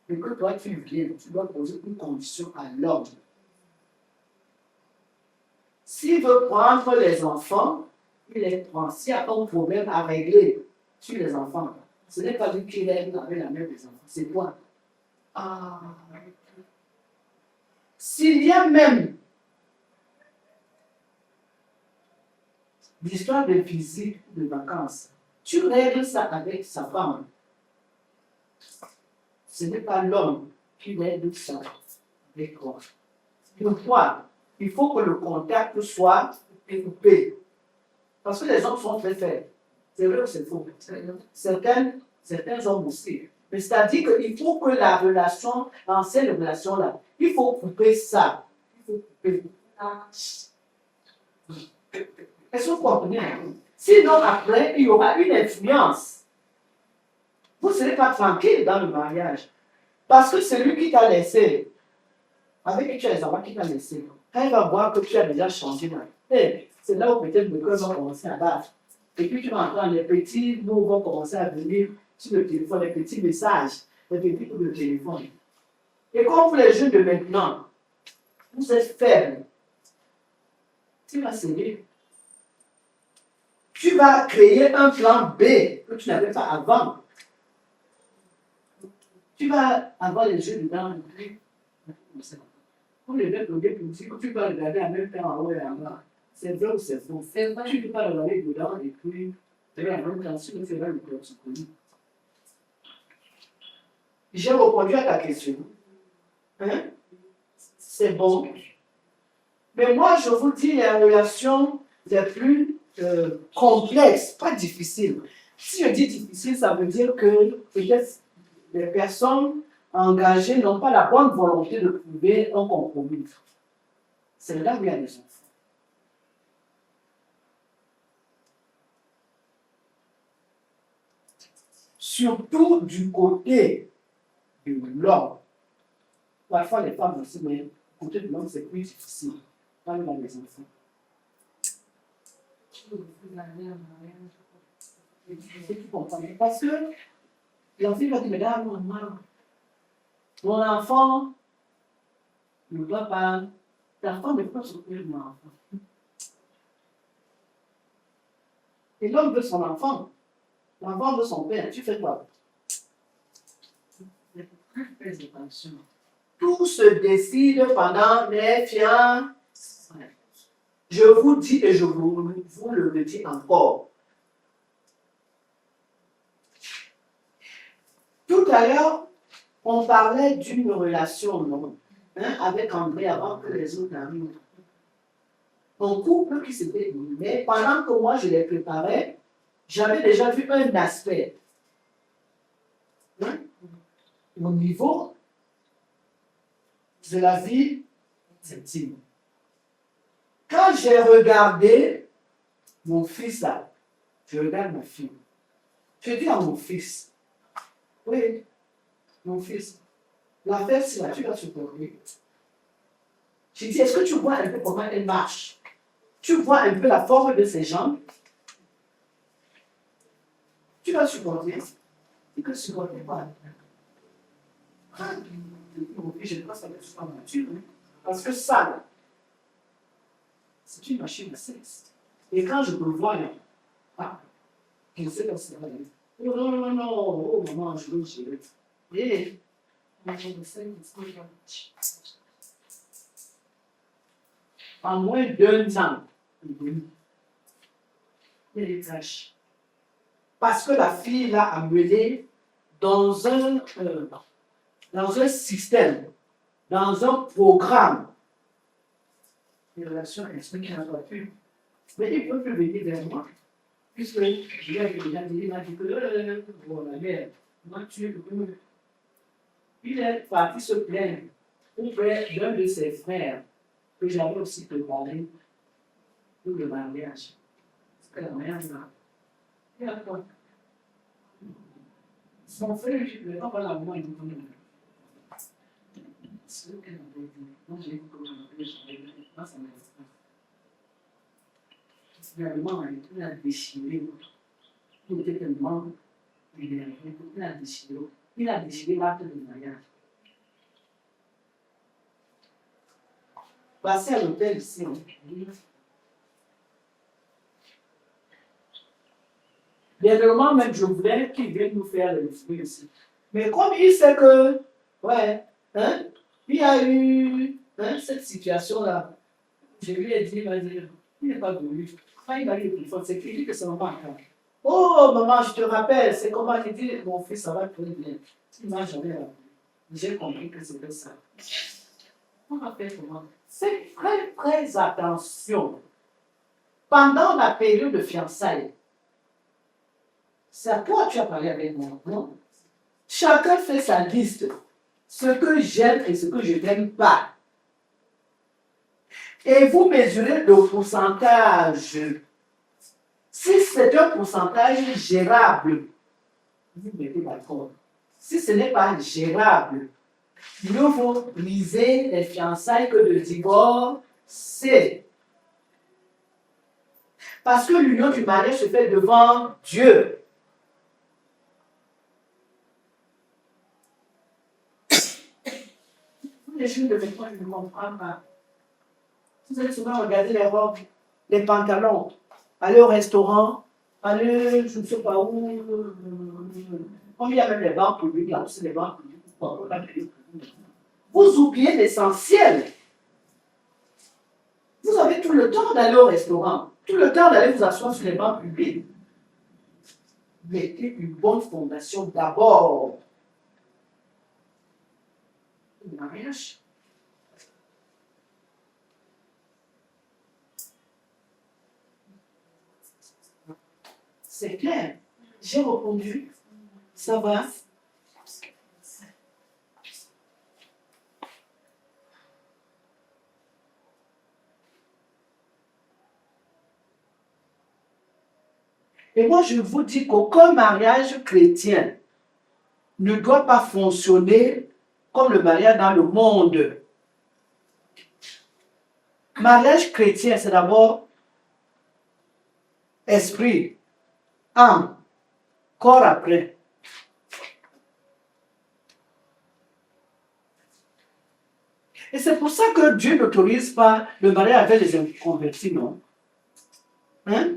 et que toi tu viens, tu dois poser une condition à l'homme. S'il veut prendre les enfants, il les prend. S'il n'y a pas de problème à régler sur les enfants, ce n'est pas lui qui règle avec la mère des enfants, c'est toi. S'il y a même l'histoire de visite, de vacances, tu règles ça avec sa femme. Ce n'est pas l'homme qui règle ça avec toi. Pourquoi? Il faut que le contact soit coupé. Parce que les hommes sont très faibles. C'est vrai ou c'est faux? Certains hommes aussi. Mais c'est-à-dire qu'il faut que la relation, l'ancienne relation-là, il faut couper ça. Il faut couper. Est-ce que vous comprenez? Sinon, après, il y aura une influence. Vous ne serez pas tranquille dans le mariage. Parce que celui qui t'a laissé, avec qui tu as les enfants qui t'a laissé, elle va voir que tu as déjà changé. C'est là où peut-être le cœur va commencer à battre. Et puis tu vas entendre les petits mots vont commencer à venir sur le téléphone, les petits messages, les petits coups de téléphone. Et comme pour les jeunes de maintenant, vous êtes faibles. Tu vas céder. Tu vas créer un plan B que tu n'avais pas avant. Tu vas avoir les yeux dedans. Comme les mecs, tu vas regarder en même temps en haut et en bas. C'est vrai ou c'est faux? Tu ne peux pas regarder dedans et puis tu vas en même temps sur le terrain de l'autre. J'ai répondu à ta question. Hein? C'est bon. Mais moi, je vous dis, les relations les plus complexes, pas difficiles. Si je dis difficile, ça veut dire que peut-être les personnes engagées n'ont pas la bonne volonté de trouver un compromis. C'est là où il y a des enfants. Surtout du côté de l'homme. Parfois, les femmes aussi, mais du côté de l'homme, c'est plus difficile. Quand il y a des enfants. Parce que l'enfant va dire, mesdames, maman, mon enfant ne doit pas, l'enfant ne peut pas s'occuper de mon enfant. Et l'homme veut son enfant, l'enfant veut son père, tu fais quoi? Fais attention. Tout se décide pendant les fiançailles. Je vous dis et je vous le redis encore. Tout à l'heure, on parlait d'une relation non, avec André avant que les autres arrivent. Un couple qui s'était mis. Mais pendant que moi je les préparais, j'avais déjà vu un aspect. Au niveau de la vie intime. Quand j'ai regardé mon fils là, je regarde ma fille. Je dis à mon fils, oui, mon fils, l'affaire c'est là, tu vas supporter. Je dis, est-ce que tu vois un peu comment elle marche? Tu vois un peu la forme de ses jambes? Tu vas supporter. Et que supporter pas. Mon fils, je ne pense pas que ce soit mature. Parce que ça, c'est une machine à sexe. Et quand je le vois, je sais pas si ça va aller. Oh non, non, non, oh maman, je veux gérer. Et en moins d'1 an, il y a des tâches. Parce que la fille l'a amené dans un système, dans un programme. Les relations expliquent qu'il n'a pas pu. Mais il peut plus venir vers moi. Puisque je lui ai déjà dit, il m'a dit que, voilà, mère, moi tu veux. Il est parti se plaindre auprès d'un de ses frères que j'avais aussi préparé pour le mariage. C'est que la mère là. Et alors, son frère, je ne vais pas la voir, il me dit, c'est ce qu'elle avait dit. Moi, j'ai dit que moi, ça m'intéresse pas. Finalement, il a déchiré. Il était tellement énervé. Il a déchiré l'acte de mariage. Passé à l'hôtel ici, dernièrement, même je voulais qu'il vienne nous faire le fruit ici. Mais comme il sait que, ouais, hein, il y a eu cette situation-là, je lui ai dit, il m'a dit, il n'est pas venu. Quand il a eu le téléphone, c'est qu'il dit que c'est maman encore. Oh, maman, je te rappelle, c'est comment j'ai dit, mon fils, ça va très bien. Il m'a jamais rappelé. J'ai compris que c'était ça. On va faire comment? C'est très, très attention. Pendant la période de fiançailles, c'est à toi que tu as parlé avec moi, non? Chacun fait sa liste. Ce que j'aime et ce que je n'aime pas. Et vous mesurez le pourcentage. Si c'est un pourcentage gérable, vous mettez d'accord. Si ce n'est pas gérable, mieux vaut briser les fiançailles que de divorcer. Parce que l'union du mariage se fait devant Dieu. Les jeunes de maintenant, je ne comprends pas. Vous allez souvent regarder les robes, les pantalons, aller au restaurant, aller je ne sais pas où. Comme il y a même les banques publiques, là aussi les banques publiques. Vous oubliez l'essentiel. Vous avez tout le temps d'aller au restaurant, tout le temps d'aller vous asseoir sur les bancs publics. Mettez une bonne fondation d'abord. Le mariage. C'est clair. J'ai répondu. Ça va. Et moi, je vous dis qu'aucun mariage chrétien ne doit pas fonctionner comme le mariage dans le monde. Mariage chrétien, c'est d'abord esprit, âme, corps après. Et c'est pour ça que Dieu n'autorise pas le mariage avec les inconvertis, non? Hein?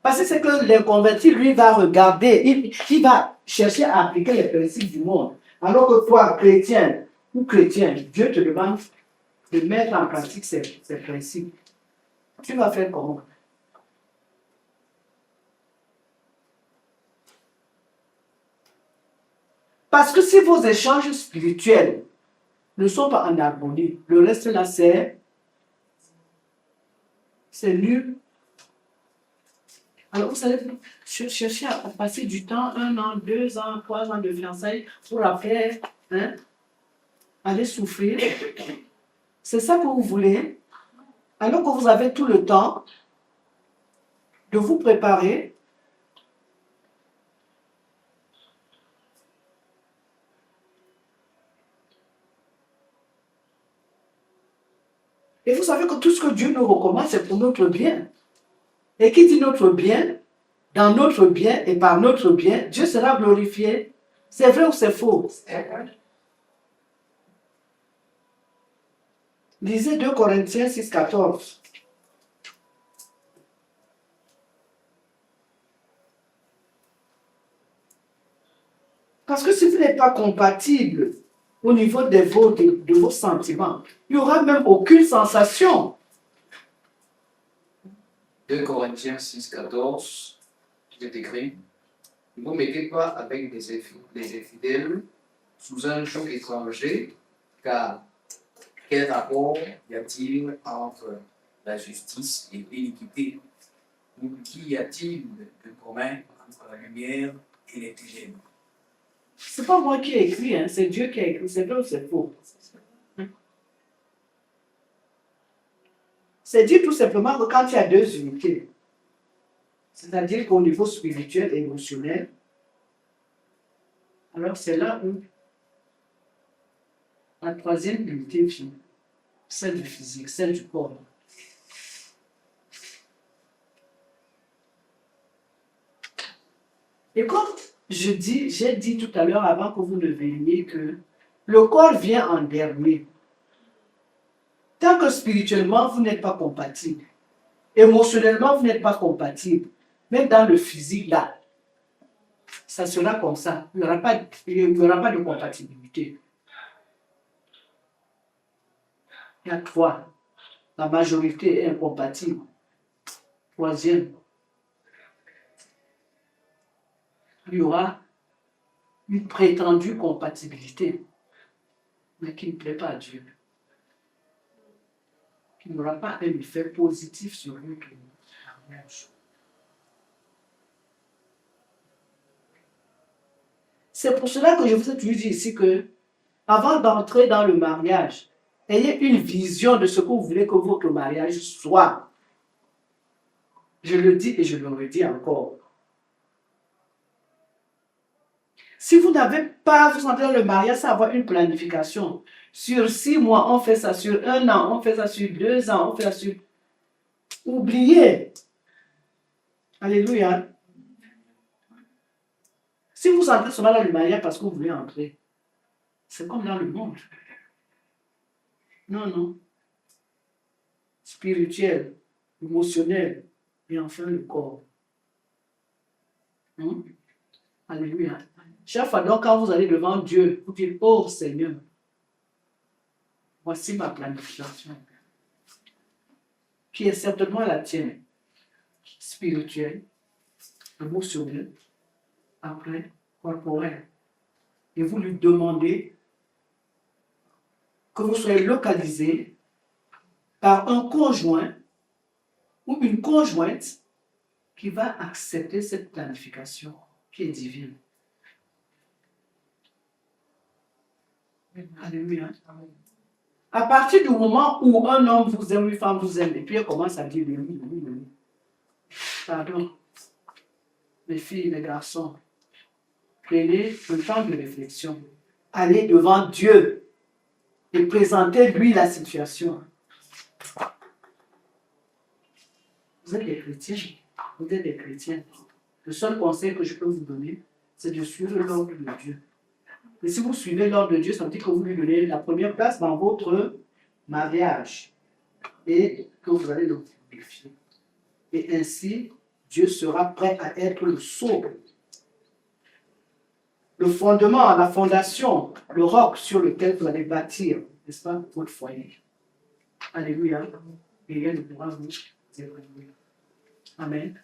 Parce que c'est que l'inconverti, lui, va regarder, il va chercher à appliquer les principes du monde. Alors que toi, chrétien ou chrétien, Dieu te demande de mettre en pratique ces principes. Tu vas faire comment? Parce que si vos échanges spirituels ne sont pas en harmonie, le reste là, c'est nul. Alors, vous allez chercher à passer du temps, 1 an, 2 ans, 3 ans de fiançailles pour après aller souffrir. C'est ça que vous voulez. Alors que vous avez tout le temps de vous préparer. Et vous savez que tout ce que Dieu nous recommande, c'est pour notre bien. Et qui dit notre bien, dans notre bien et par notre bien, Dieu sera glorifié. C'est vrai ou c'est faux? Lisez 2 Corinthiens 6, 14. Parce que si vous n'êtes pas compatible au niveau de vos sentiments, il n'y aura même aucune sensation. 2 Corinthiens 6, 14, il est écrit, ne vous mettez pas avec des infidèles sous un joug étranger, car quel rapport y a-t-il entre la justice et l'iniquité? Ou qu'y a-t-il de commun entre la lumière et les ténèbres? C'est pas moi qui ai écrit, hein, c'est Dieu qui a écrit. C'est vrai ou c'est faux? C'est dit tout simplement que quand il y a deux unités, c'est-à-dire qu'au niveau spirituel et émotionnel, alors c'est là où la troisième unité vient, celle du physique, celle du corps. Et comme j'ai dit tout à l'heure avant que vous ne veniez que le corps vient en dernier. Tant que spirituellement vous n'êtes pas compatible, émotionnellement vous n'êtes pas compatible, même dans le physique là, ça sera comme ça. Il n'y aura pas de compatibilité. Il y a trois. La majorité est incompatible. Troisième, il y aura une prétendue compatibilité, mais qui ne plaît pas à Dieu. Qui n'aura pas un effet positif sur votre mariage. C'est pour cela que je vous ai toujours dit ici que, avant d'entrer dans le mariage, ayez une vision de ce que vous voulez que votre mariage soit. Je le dis et je le redis encore. Si vous n'avez pas, vous entrez dans le mariage sans avoir une planification, sur 6 mois, on fait ça, sur 1 an, on fait ça, sur 2 ans, on fait ça, sur... Oubliez. Alléluia. Si vous entrez seulement dans le mariage parce que vous voulez entrer, c'est comme dans le monde. Non, non. Spirituel, émotionnel, et enfin le corps. Alléluia. Chaque fois donc quand vous allez devant Dieu, vous dites, oh Seigneur, voici ma planification, qui est certainement la tienne, spirituelle, émotionnelle, après corporelle. Et vous lui demandez que vous soyez localisé par un conjoint ou une conjointe qui va accepter cette planification qui est divine. Alléluia. À partir du moment où un homme vous aime, une femme vous aime, et puis elle commence à dire oui. Pardon. Les filles, les garçons, prenez un temps de réflexion. Allez devant Dieu et présentez-lui la situation. Vous êtes des chrétiens. Vous êtes des chrétiens. Le seul conseil que je peux vous donner, c'est de suivre l'ordre de Dieu. Et si vous suivez l'ordre de Dieu, ça veut dire que vous lui donnez la première place dans votre mariage et que vous allez le glorifier. Et ainsi, Dieu sera prêt à être le sceau, le fondement, la fondation, le roc sur lequel vous allez bâtir, n'est-ce pas, votre foyer. Alléluia. Et rien ne pourra vous évanouir. Amen.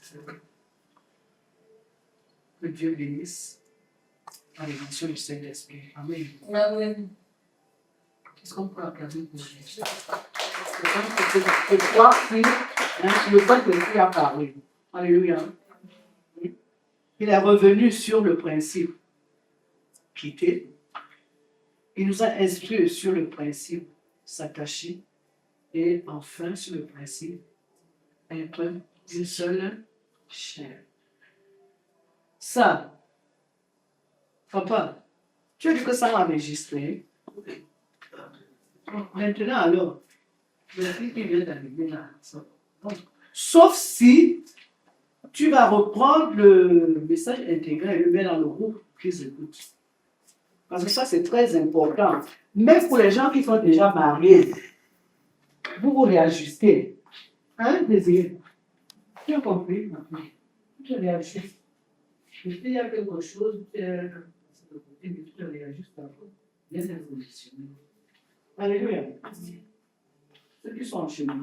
Que Dieu bénisse. À l'émission du Saint-Esprit. Amen. Amen. Est-ce qu'on peut applaudir pour Dieu? Je crois que le Saint-Esprit a parlé. Alléluia. Il est revenu sur le principe quitter. Il nous a instruits sur le principe s'attacher. Et enfin sur le principe être une seule chair. Ça, papa, tu as dit que ça a enregistré. Maintenant alors, la fille qui vient d'arriver là. Sauf si tu vas reprendre le message intégré et le mettre dans le groupe qu'ils écoutent. Parce que ça, c'est très important. Même pour les gens qui sont déjà mariés, vous vous réajustez. Hein, Désiré? Tu as compris maintenant? Tu te réajustes. Il y a quelque chose, tu te réajustes après. Bien évolutionné. Alléluia. Ceux qui sont en chemin,